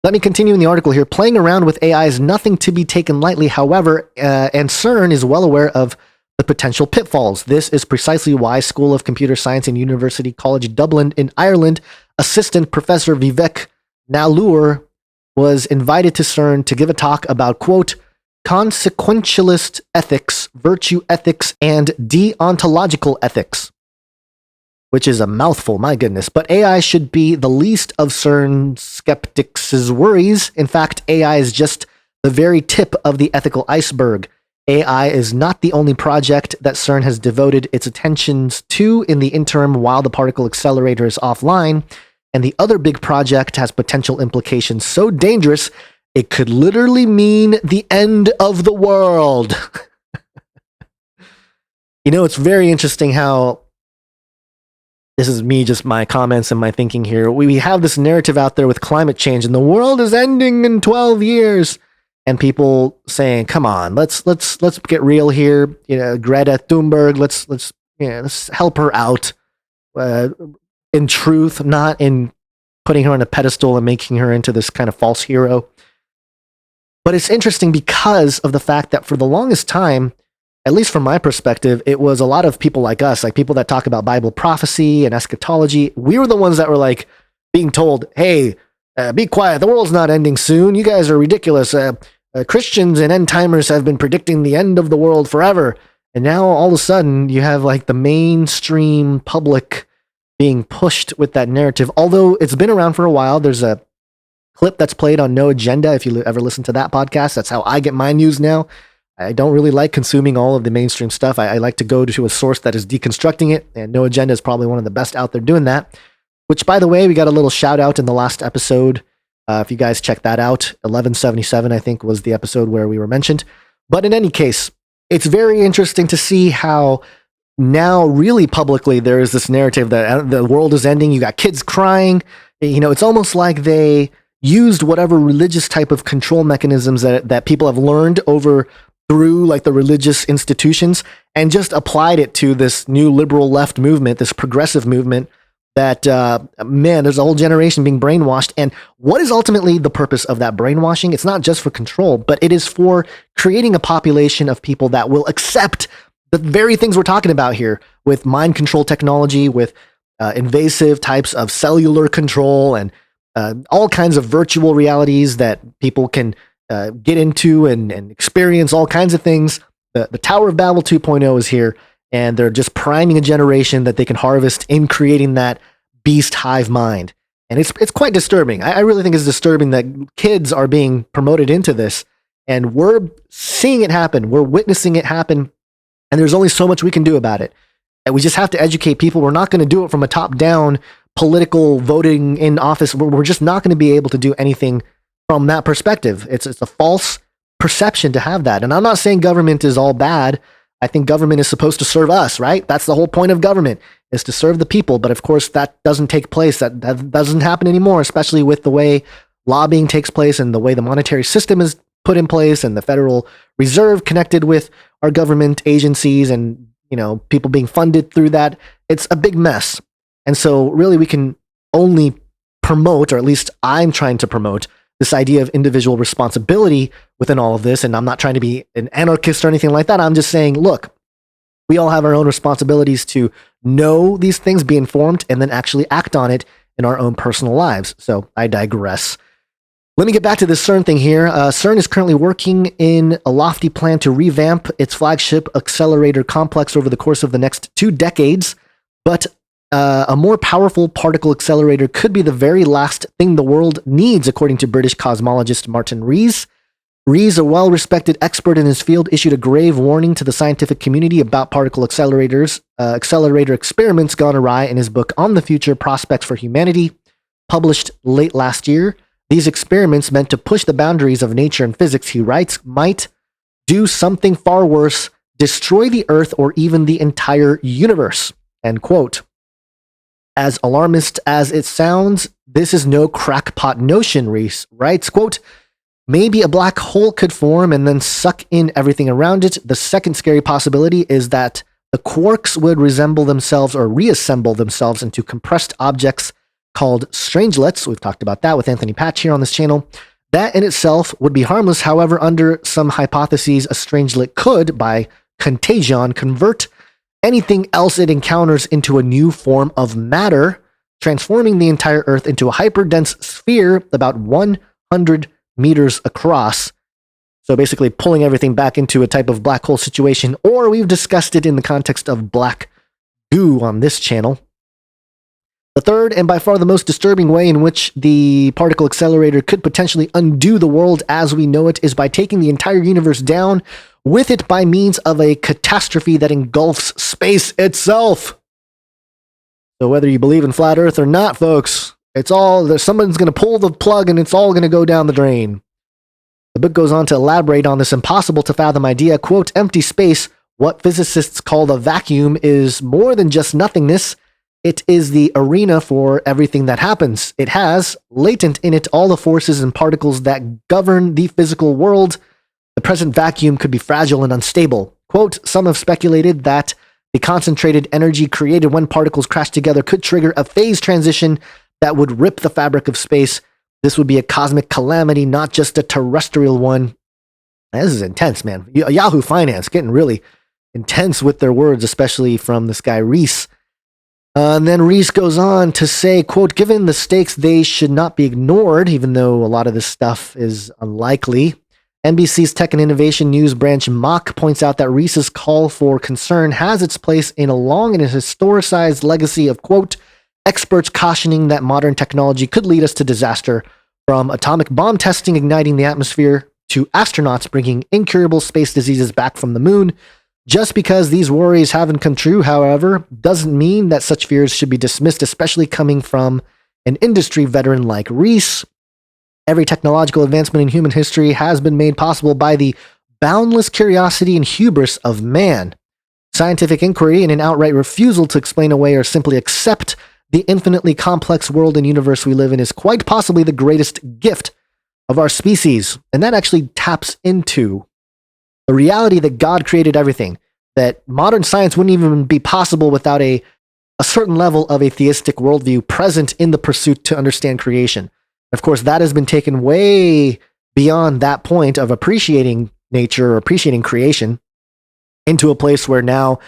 Let me continue in the article here. Playing around with AI is nothing to be taken lightly, however, and CERN is well aware of the potential pitfalls. This is precisely why School of Computer Science and University College Dublin in Ireland assistant professor Vivek Nallur was invited to CERN to give a talk about, quote, consequentialist ethics, virtue ethics, and deontological ethics, which is a mouthful, my goodness. But AI should be the least of CERN skeptics' worries. In fact, AI is just the very tip of the ethical iceberg. AI is not the only project that CERN has devoted its attentions to in the interim while the particle accelerator is offline, and the other big project has potential implications so dangerous it could literally mean the end of the world. You know, it's very interesting how, this is me, just my comments and my thinking here. We have this narrative out there with climate change and the world is ending in 12 years. And people saying, come on, let's get real here. You know, Greta Thunberg, let's help her out. In truth, not in putting her on a pedestal and making her into this kind of false hero. But it's interesting because of the fact that for the longest time, at least from my perspective, it was a lot of people like us, like people that talk about Bible prophecy and eschatology. We were the ones that were like being told, hey, be quiet, the world's not ending soon. You guys are ridiculous. Christians and end timers have been predicting the end of the world forever. And now all of a sudden you have like the mainstream public being pushed with that narrative. Although it's been around for a while, there's a clip that's played on No Agenda. If you ever listen to that podcast, that's how I get my news now. I don't really like consuming all of the mainstream stuff. I like to go to a source that is deconstructing it, and No Agenda is probably one of the best out there doing that. Which, by the way, we got a little shout out in the last episode. If you guys check that out, 1177, I think, was the episode where we were mentioned. But in any case, it's very interesting to see how now really publicly there is this narrative that the world is ending. You got kids crying. You know, it's almost like they used whatever religious type of control mechanisms that people have learned over through like the religious institutions and just applied it to this new liberal left movement, this progressive movement that, man, there's a whole generation being brainwashed. And what is ultimately the purpose of that brainwashing? It's not just for control, but it is for creating a population of people that will accept the very things we're talking about here with mind control technology, with invasive types of cellular control and all kinds of virtual realities that people can get into and experience all kinds of things. The Tower of Babel 2.0 is here, and they're just priming a generation that they can harvest in creating that beast hive mind. And it's quite disturbing. I really think it's disturbing that kids are being promoted into this, and we're seeing it happen. We're witnessing it happen, and there's only so much we can do about it. And we just have to educate people. We're not going to do it from a top-down political voting in office. We're just not going to be able to do anything from that perspective. It's a false perception to have that. And I'm not saying government is all bad. I think government is supposed to serve us, right? That's the whole point of government, is to serve the people. But of course, that doesn't take place. That doesn't happen anymore, especially with the way lobbying takes place and the way the monetary system is put in place and the Federal Reserve connected with our government agencies and, you know, people being funded through that. It's a big mess. And so really we can only promote, or at least I'm trying to promote, this idea of individual responsibility within all of this. And I'm not trying to be an anarchist or anything like that. I'm just saying, look, We all have our own responsibilities to know these things, be informed, and then actually act on it in our own personal lives. So I digress. Let me get back to this CERN thing here. CERN is currently working in a lofty plan to revamp its flagship accelerator complex over the course of the next 2 decades. But a more powerful particle accelerator could be the very last thing the world needs, according to British cosmologist Martin Rees. Rees, a well-respected expert in his field, issued a grave warning to the scientific community about particle accelerators, accelerator experiments gone awry in his book On the Future Prospects for Humanity, published late last year. These experiments, meant to push the boundaries of nature and physics, he writes, might do something far worse, destroy the Earth or even the entire universe. End quote. As alarmist as it sounds, this is no crackpot notion, Rees writes, quote, maybe a black hole could form and then suck in everything around it. The second scary possibility is that the quarks would resemble themselves or reassemble themselves into compressed objects called strangelets. We've talked about that with Anthony Patch here on this channel. That in itself would be harmless. However, under some hypotheses, a strangelet could, by contagion, convert anything else it encounters into a new form of matter, transforming the entire Earth into a hyperdense sphere about 100 meters across. So basically pulling everything back into a type of black hole situation, or we've discussed it in the context of black goo on this channel. The third and by far the most disturbing way in which the particle accelerator could potentially undo the world as we know it is by taking the entire universe down with it by means of a catastrophe that engulfs space itself. So whether you believe in flat Earth or not, folks, someone's going to pull the plug and it's all going to go down the drain. The book goes on to elaborate on this impossible to fathom idea. Quote, empty space, what physicists call the vacuum, is more than just nothingness. It is the arena for everything that happens. It has, latent in it, all the forces and particles that govern the physical world. The present vacuum could be fragile and unstable. Quote, some have speculated that the concentrated energy created when particles crash together could trigger a phase transition that would rip the fabric of space. This would be a cosmic calamity, not just a terrestrial one. This is intense, man. Yahoo Finance getting really intense with their words, especially from this guy Rees. And then Rees goes on to say, quote, given the stakes, they should not be ignored, even though a lot of this stuff is unlikely. NBC's Tech and Innovation News branch Mock points out that Rees's call for concern has its place in a long and historicized legacy of, quote, experts cautioning that modern technology could lead us to disaster, from atomic bomb testing igniting the atmosphere to astronauts bringing incurable space diseases back from the moon. Just because these worries haven't come true, however, doesn't mean that such fears should be dismissed, especially coming from an industry veteran like Rees. Every technological advancement in human history has been made possible by the boundless curiosity and hubris of man. Scientific inquiry and an outright refusal to explain away or simply accept the infinitely complex world and universe we live in is quite possibly the greatest gift of our species. And that actually taps into the reality that God created everything, that modern science wouldn't even be possible without a certain level of a theistic worldview present in the pursuit to understand creation. Of course, that has been taken way beyond that point of appreciating nature or appreciating creation into a place where now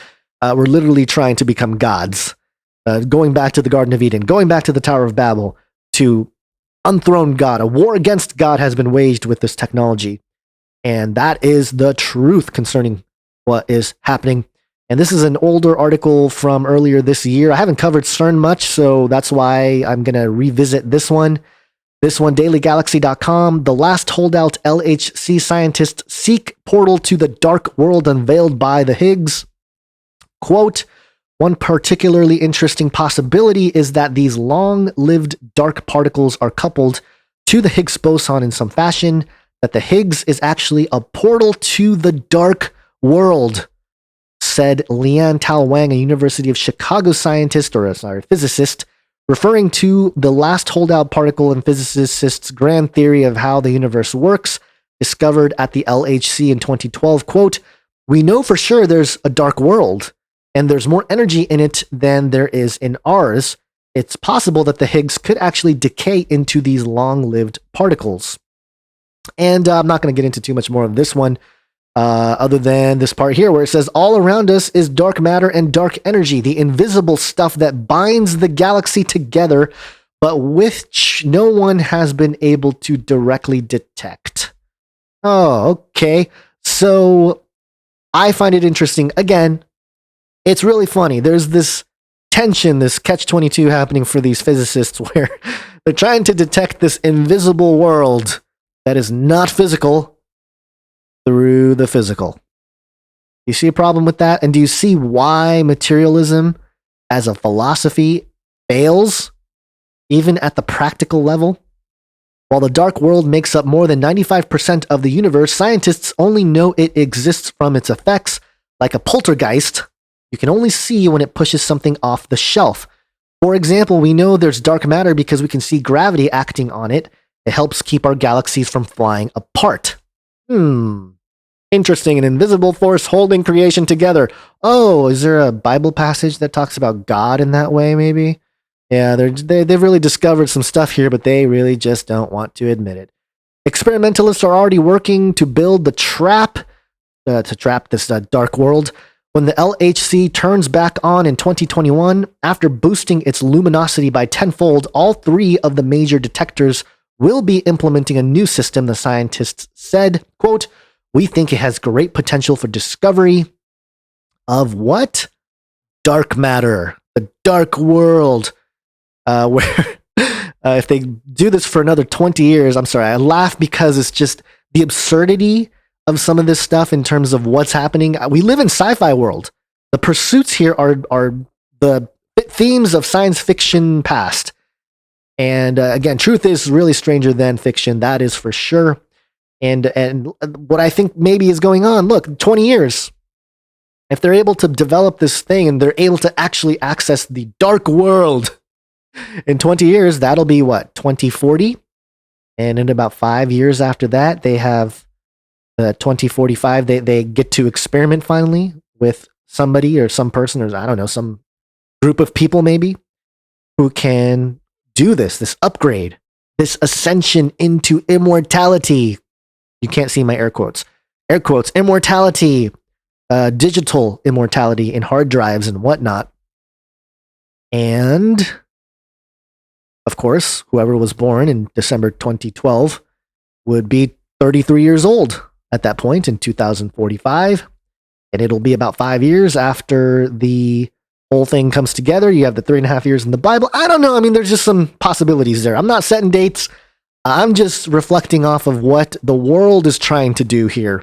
we're literally trying to become gods. Going back to the Garden of Eden, going back to the Tower of Babel, to unthrone God. A war against God has been waged with this technology. And that is the truth concerning what is happening. And this is an older article from earlier this year. I haven't covered CERN much, so that's why I'm going to revisit this one. This one, dailygalaxy.com. The last holdout LHC scientists seek portal to the dark world unveiled by the Higgs. Quote, one particularly interesting possibility is that these long-lived dark particles are coupled to the Higgs boson in some fashion, that the Higgs is actually a portal to the dark world, said Lian Tao Wang, a University of Chicago scientist, or physicist, referring to the last holdout particle and physicists' grand theory of how the universe works, discovered at the LHC in 2012. Quote, we know for sure there's a dark world, and there's more energy in it than there is in ours. It's possible that the Higgs could actually decay into these long-lived particles. And I'm not going to get into too much more of this one. other than this part here where it says, all around us is dark matter and dark energy, the invisible stuff that binds the galaxy together, but which no one has been able to directly detect. Oh, okay. So I find it interesting. Again, it's really funny. There's this tension, this catch-22 happening for these physicists where they're trying to detect this invisible world that is not physical through the physical. You see a problem with that? And do you see why materialism as a philosophy fails, even at the practical level? While the dark world makes up more than 95% of the universe, scientists only know it exists from its effects. Like a poltergeist, you can only see when it pushes something off the shelf. For example, we know there's dark matter because we can see gravity acting on it. It helps keep our galaxies from flying apart. Interesting, an invisible force holding creation together. Oh, is there a Bible passage that talks about God in that way, maybe? Yeah, they've really discovered some stuff here, but they really just don't want to admit it. Experimentalists are already working to build the trap, to trap this dark world. When the LHC turns back on in 2021, after boosting its luminosity by tenfold, all three of the major detectors will be implementing a new system, the scientists said. Quote, we think it has great potential for discovery of what? Dark matter, the dark world, where if they do this for another 20 years, I'm sorry, I laugh because it's just the absurdity of some of this stuff in terms of what's happening. We live in sci-fi world. The pursuits here are the themes of science fiction past. And again, truth is really stranger than fiction. That is for sure. And what I think maybe is going on, look, 20 years, if they're able to develop this thing and they're able to actually access the dark world in 20 years, that'll be what, 2040? And in about 5 years after that, they have 2045, they get to experiment finally with somebody or some person or I don't know, some group of people maybe who can do this upgrade, this ascension into immortality. You can't see my air quotes, immortality, digital immortality in hard drives and whatnot. And of course, whoever was born in December 2012 would be 33 years old at that point in 2045. And it'll be about 5 years after the whole thing comes together. You have the 3.5 years in the Bible. I don't know. I mean, there's just some possibilities there. I'm not setting dates. I'm just reflecting off of what the world is trying to do here.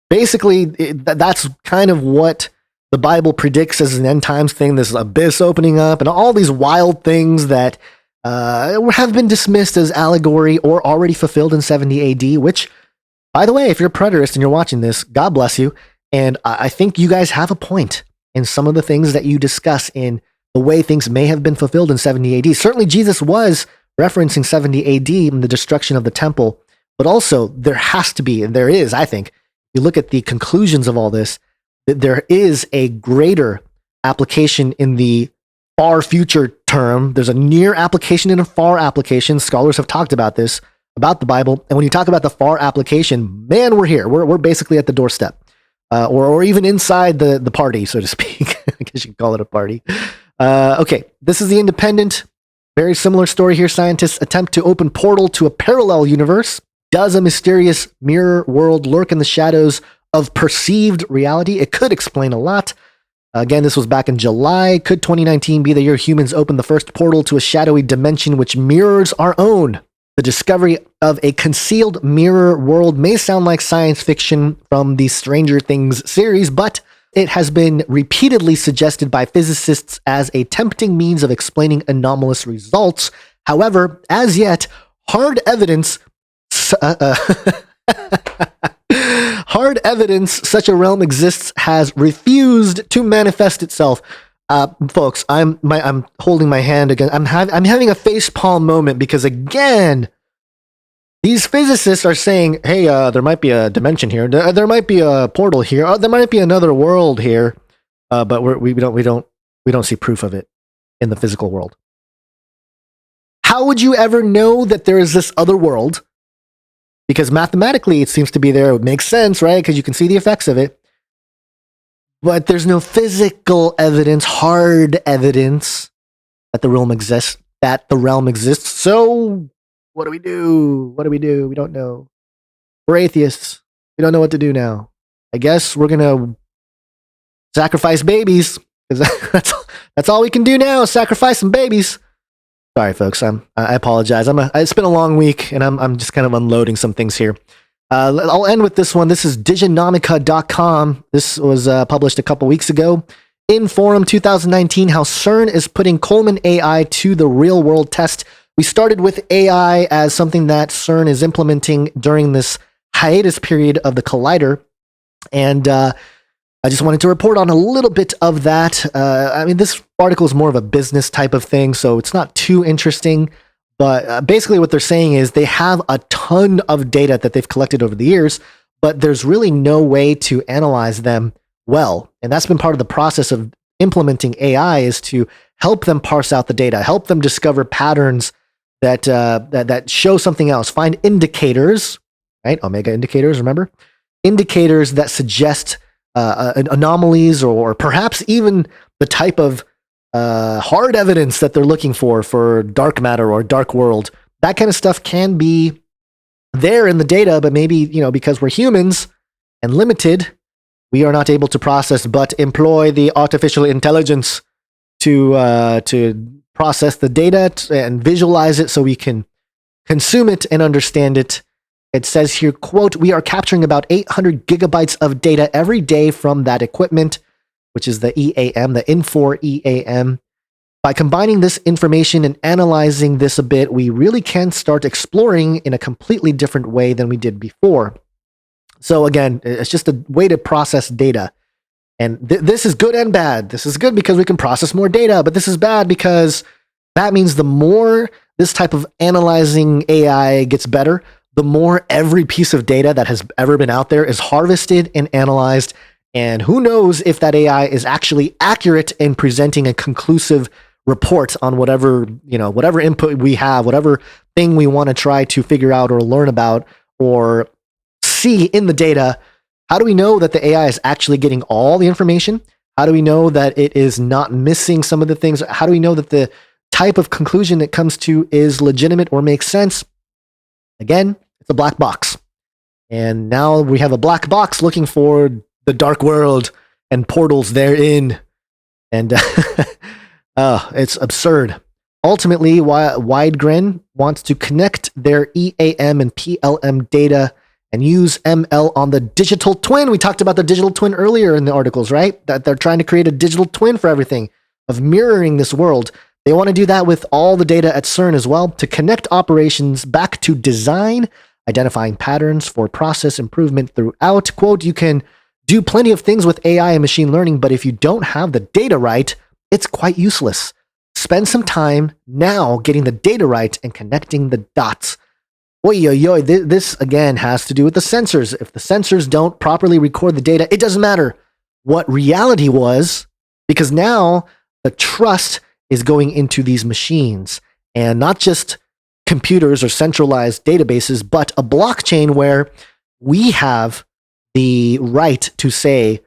Basically, that's kind of what the Bible predicts as an end times thing, this abyss opening up and all these wild things that have been dismissed as allegory or already fulfilled in 70 AD, which, by the way, if you're a preterist and you're watching this, God bless you. And I think you guys have a point in some of the things that you discuss in the way things may have been fulfilled in 70 AD. Certainly Jesus was referencing 70 AD and the destruction of the temple, but also there has to be, and there is, I think, you look at the conclusions of all this, that there is a greater application in the far future term. There's a near application and a far application. Scholars have talked about this, about the Bible. And when you talk about the far application, man, we're here. We're basically at the doorstep, or even inside the party, so to speak. I guess you could call it a party. Okay, this is The Independent. Very similar story here. Scientists attempt to open portal to a parallel universe. Does a mysterious mirror world lurk in the shadows of perceived reality? It could explain a lot. Again, this was back in July. Could 2019 be the year humans open the first portal to a shadowy dimension which mirrors our own? The discovery of a concealed mirror world may sound like science fiction from the Stranger Things series, but it has been repeatedly suggested by physicists as a tempting means of explaining anomalous results. However, as yet, hard evidence hard evidence such a realm exists has refused to manifest itself. Folks, I'm holding my hand again. I'm having a facepalm moment because again, these physicists are saying, "Hey, there might be a dimension here. There might be a portal here. There might be another world here, but we don't see proof of it in the physical world." How would you ever know that there is this other world because mathematically it seems to be there. It makes sense, right? Because you can see the effects of it. But there's no physical evidence, hard evidence that the realm exists. So what do we do? What do we do? We don't know. We're atheists. We don't know what to do now. I guess we're gonna sacrifice babies, because that's all we can do now is sacrifice some babies. Sorry, folks. I apologize. It's been a long week, and I'm just kind of unloading some things here. I'll end with this one. This is Diginomica.com. This was published a couple weeks ago. In Forum 2019, how Cern is putting Coleman AI to the real world test. We started with AI as something that Cern is implementing during this hiatus period of the Collider. And I just wanted to report on a little bit of that. I mean, this article is more of a business type of thing, so it's not too interesting. But basically what they're saying is they have a ton of data that they've collected over the years, but there's really no way to analyze them well. And that's been part of the process of implementing AI, is to help them parse out the data, help them discover patterns that show something else, find indicators, right? Omega indicators, remember? Indicators that suggest anomalies, or perhaps even the type of hard evidence that they're looking for dark matter or dark world. That kind of stuff can be there in the data, but maybe, because we're humans and limited, we are not able to process, but employ the artificial intelligence to process the data and visualize it so we can consume it and understand it. It says here, quote, "We are capturing about 800 gigabytes of data every day from that equipment," which is the EAM, the Infor EAM. "By combining this information and analyzing this a bit, we really can start exploring in a completely different way than we did before." So again, it's just a way to process data. And this is good and bad. This is good because we can process more data, but this is bad because that means the more this type of analyzing AI gets better, the more every piece of data that has ever been out there is harvested and analyzed. And who knows if that AI is actually accurate in presenting a conclusive report on whatever input we have, whatever thing we want to try to figure out or learn about or see in the data. How do we know that the AI is actually getting all the information? How do we know that it is not missing some of the things? How do we know that the type of conclusion it comes to is legitimate or makes sense? Again, it's a black box. And now we have a black box looking for the dark world and portals therein. And it's absurd. Ultimately, Widegren wants to connect their EAM and PLM data and use ML on the digital twin. We talked about the digital twin earlier in the articles, right? That they're trying to create a digital twin for everything, of mirroring this world. They want to do that with all the data at Cern as well, to connect operations back to design, identifying patterns for process improvement throughout. Quote, "You can do plenty of things with AI and machine learning, but if you don't have the data right, it's quite useless. Spend some time now getting the data right and connecting the dots." This again has to do with the sensors. If the sensors don't properly record the data, it doesn't matter what reality was, because now the trust is going into these machines, and not just computers or centralized databases, but a blockchain where we have the right to say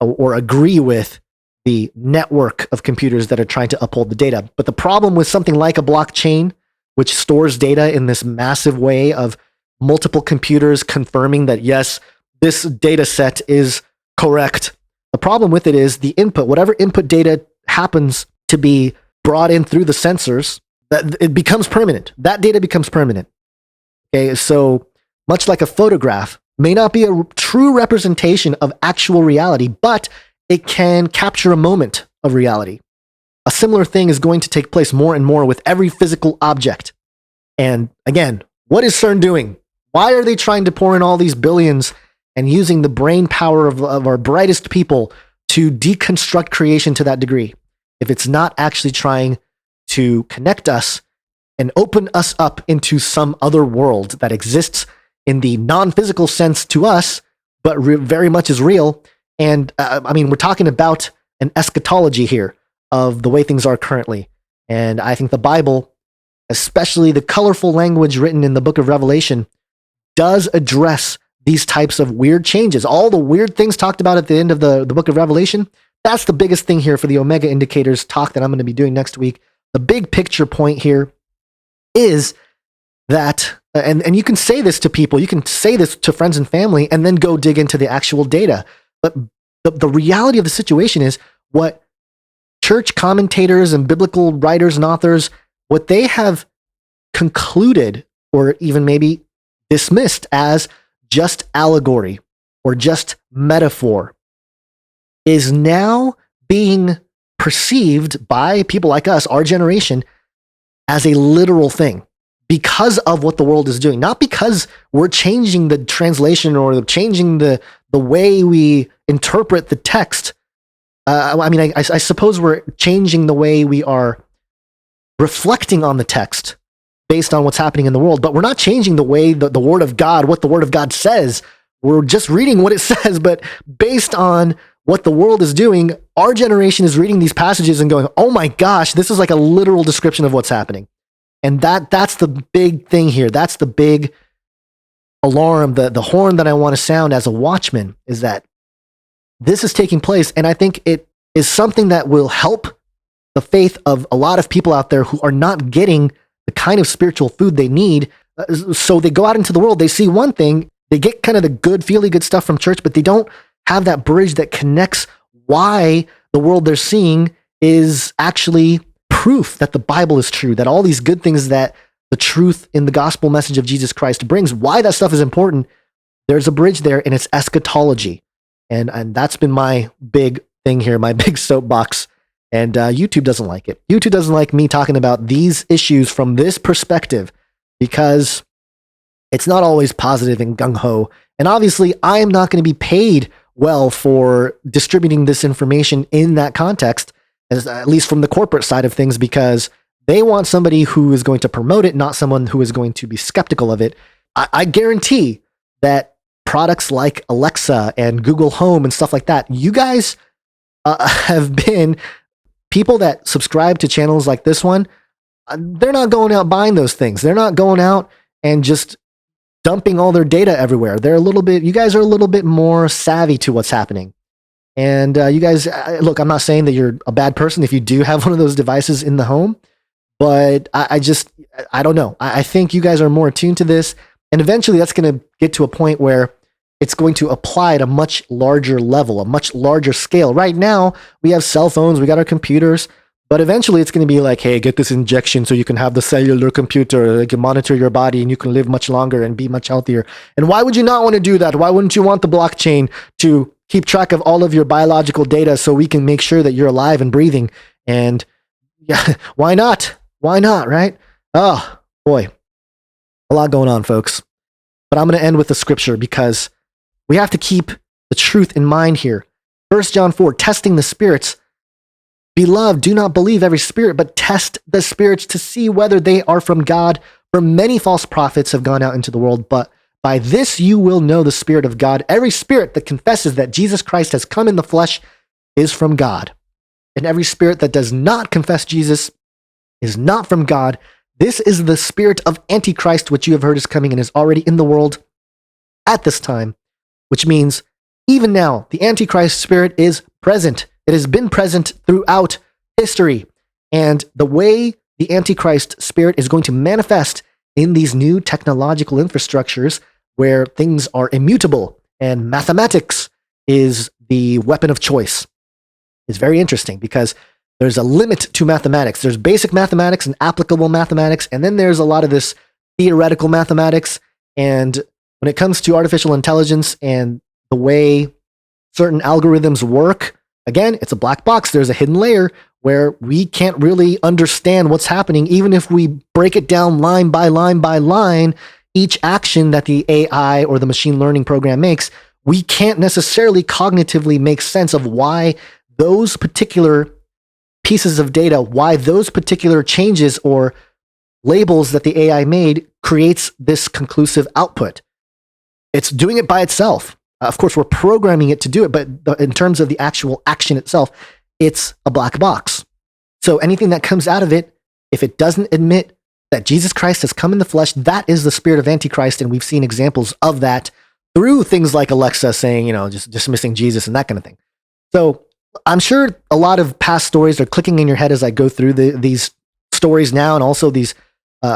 or agree with the network of computers that are trying to uphold the data. But the problem with something like a blockchain, which stores data in this massive way of multiple computers confirming that, yes, this data set is correct. The problem with it is the input, whatever input data happens to be brought in through the sensors, that it becomes permanent. That data becomes permanent. Okay, so much like a photograph may not be a true representation of actual reality, but it can capture a moment of reality. A similar thing is going to take place more and more with every physical object. And again, what is CERN doing? Why are they trying to pour in all these billions and using the brain power of our brightest people to deconstruct creation to that degree, if it's not actually trying to connect us and open us up into some other world that exists in the non-physical sense to us, but very much is real? And we're talking about an eschatology here of the way things are currently. And I think the Bible, especially the colorful language written in the book of Revelation, does address these types of weird changes. All the weird things talked about at the end of the book of Revelation, that's the biggest thing here for the Omega Indicators talk that I'm going to be doing next week. The big picture point here is that, and you can say this to people, you can say this to friends and family, and then go dig into the actual data. But the reality of the situation is what church commentators and biblical writers and authors, what they have concluded or even maybe dismissed as just allegory or just metaphor is now being perceived by people like us, our generation, as a literal thing because of what the world is doing. Not because we're changing the translation or changing the way we interpret the text. I suppose we're changing the way we are reflecting on the text based on what's happening in the world, but we're not changing the way the Word of God, what the Word of God says. We're just reading what it says, but based on what the world is doing, our generation is reading these passages and going, oh my gosh, this is like a literal description of what's happening. And that's the big thing here. That's the big alarm, the horn that I want to sound as a watchman, is that this is taking place. And I think it is something that will help the faith of a lot of people out there who are not getting the kind of spiritual food they need. So they go out into the world, they see one thing, they get kind of the good, feely good stuff from church, but they don't have that bridge that connects why the world they're seeing is actually proof that the Bible is true, that all these good things that the truth in the gospel message of Jesus Christ brings, why that stuff is important. There's a bridge there, and it's eschatology. And that's been my big thing here, my big soapbox. And YouTube doesn't like it. YouTube doesn't like me talking about these issues from this perspective because it's not always positive and gung-ho. And obviously, I am not going to be paid well for distributing this information in that context, at least from the corporate side of things, because they want somebody who is going to promote it, not someone who is going to be skeptical of it. I guarantee that products like Alexa and Google Home and stuff like that, you guys have been people that subscribe to channels like this one. They're not going out buying those things. They're not going out and just dumping all their data everywhere. You guys are a little bit more savvy to what's happening. And you guys, look, I'm not saying that you're a bad person if you do have one of those devices in the home, but I don't know. I think you guys are more attuned to this. And eventually that's going to get to a point where it's going to apply at a much larger level, a much larger scale. Right now, we have cell phones, we got our computers, but eventually it's going to be like, hey, get this injection so you can have the cellular computer that can monitor your body and you can live much longer and be much healthier. And why would you not want to do that? Why wouldn't you want the blockchain to keep track of all of your biological data so we can make sure that you're alive and breathing? And yeah, why not? Why not, right? Oh, boy. A lot going on, folks. But I'm going to end with the scripture because we have to keep the truth in mind here. 1 John 4, testing the spirits. Beloved, do not believe every spirit, but test the spirits to see whether they are from God. For many false prophets have gone out into the world, but by this you will know the Spirit of God. Every spirit that confesses that Jesus Christ has come in the flesh is from God. And every spirit that does not confess Jesus is not from God. This is the spirit of Antichrist, which you have heard is coming and is already in the world at this time, which means even now, the Antichrist spirit is present. It has been present throughout history. And the way the Antichrist spirit is going to manifest in these new technological infrastructures where things are immutable and mathematics is the weapon of choice is very interesting because there's a limit to mathematics. There's basic mathematics and applicable mathematics, and then there's a lot of this theoretical mathematics. And when it comes to artificial intelligence and the way certain algorithms work, again, it's a black box. There's a hidden layer where we can't really understand what's happening. Even if we break it down line by line by line, each action that the AI or the machine learning program makes, we can't necessarily cognitively make sense of why those particular pieces of data, why those particular changes or labels that the AI made creates this conclusive output. It's doing it by itself. Of course, we're programming it to do it, but in terms of the actual action itself, it's a black box. So anything that comes out of it, if it doesn't admit that Jesus Christ has come in the flesh. That is the spirit of Antichrist, and we've seen examples of that through things like Alexa saying, just dismissing Jesus and that kind of thing. So I'm sure a lot of past stories are clicking in your head as I go through these stories now, and also these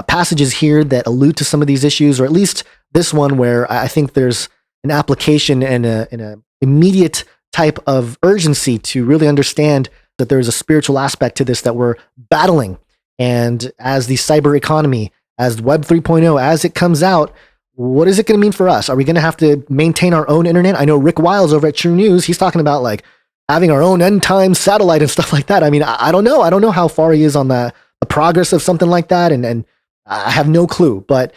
passages here that allude to some of these issues, or at least this one where I think there's an application and an immediate type of urgency to really understand that there's a spiritual aspect to this that we're battling. And as the cyber economy, as Web 3.0, as it comes out, what is it going to mean for us? Are we going to have to maintain our own internet? I know Rick Wiles over at True News, he's talking about like having our own end time satellite and stuff like that. I mean, I don't know. I don't know how far he is on the progress of something like that. And I have no clue, but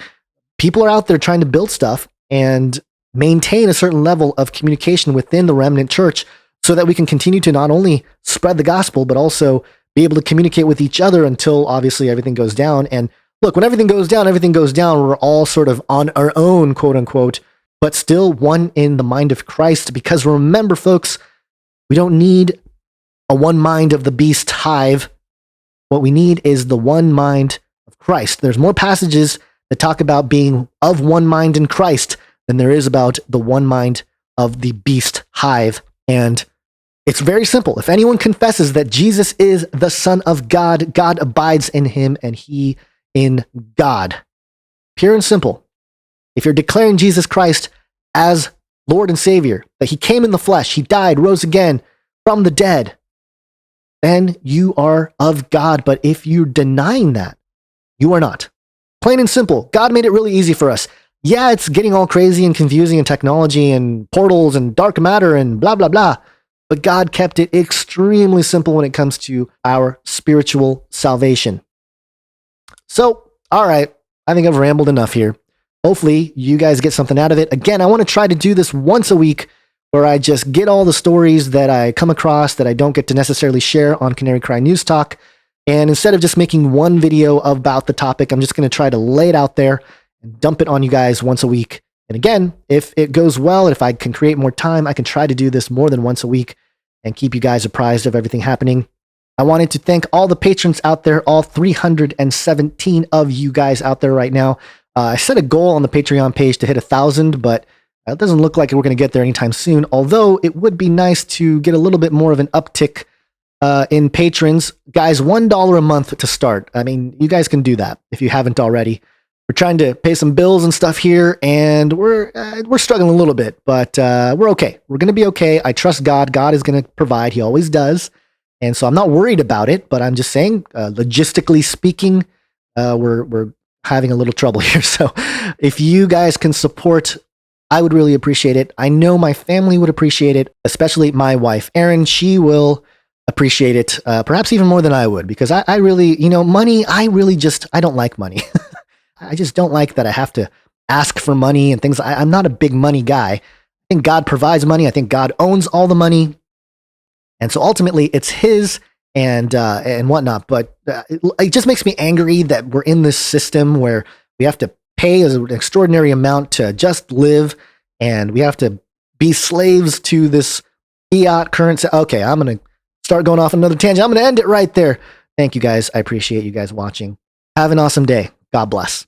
people are out there trying to build stuff and maintain a certain level of communication within the remnant church so that we can continue to not only spread the gospel, but also be able to communicate with each other until obviously everything goes down. And look, when everything goes down. We're all sort of on our own, quote unquote, but still one in the mind of Christ. Because remember, folks, we don't need a one mind of the beast hive. What we need is the one mind of Christ. There's more passages that talk about being of one mind in Christ than there is about the one mind of the beast hive. And it's very simple. If anyone confesses that Jesus is the Son of God, God abides in him and he in God. Pure and simple. If you're declaring Jesus Christ as Lord and Savior, that he came in the flesh, he died, rose again from the dead, then you are of God. But if you're denying that, you are not. Plain and simple. God made it really easy for us. Yeah, it's getting all crazy and confusing in technology and portals and dark matter and blah, blah, blah. But God kept it extremely simple when it comes to our spiritual salvation. So, all right, I think I've rambled enough here. Hopefully, you guys get something out of it. Again, I want to try to do this once a week where I just get all the stories that I come across that I don't get to necessarily share on Canary Cry Newstalk. And instead of just making one video about the topic, I'm just going to try to lay it out there and dump it on you guys once a week. And again, if it goes well, and if I can create more time, I can try to do this more than once a week and keep you guys apprised of everything happening. I wanted to thank all the patrons out there, all 317 of you guys out there right now. I set a goal on the Patreon page to hit 1,000, but it doesn't look like we're going to get there anytime soon. Although it would be nice to get a little bit more of an uptick in patrons. Guys, $1 a month to start. I mean, you guys can do that if you haven't already. We're trying to pay some bills and stuff here, and we're struggling a little bit, but we're okay. We're going to be okay. I trust God. God is going to provide. He always does. And so I'm not worried about it, but I'm just saying, logistically speaking, we're having a little trouble here. So if you guys can support, I would really appreciate it. I know my family would appreciate it, especially my wife, Erin. She will appreciate it, perhaps even more than I would, because I really, money, I don't like money. I just don't like that I have to ask for money and things. I'm not a big money guy. I think God provides money. I think God owns all the money. And so ultimately it's his and whatnot. But it just makes me angry that we're in this system where we have to pay an extraordinary amount to just live, and we have to be slaves to this fiat currency. Okay, I'm going to start going off another tangent. I'm going to end it right there. Thank you guys. I appreciate you guys watching. Have an awesome day. God bless.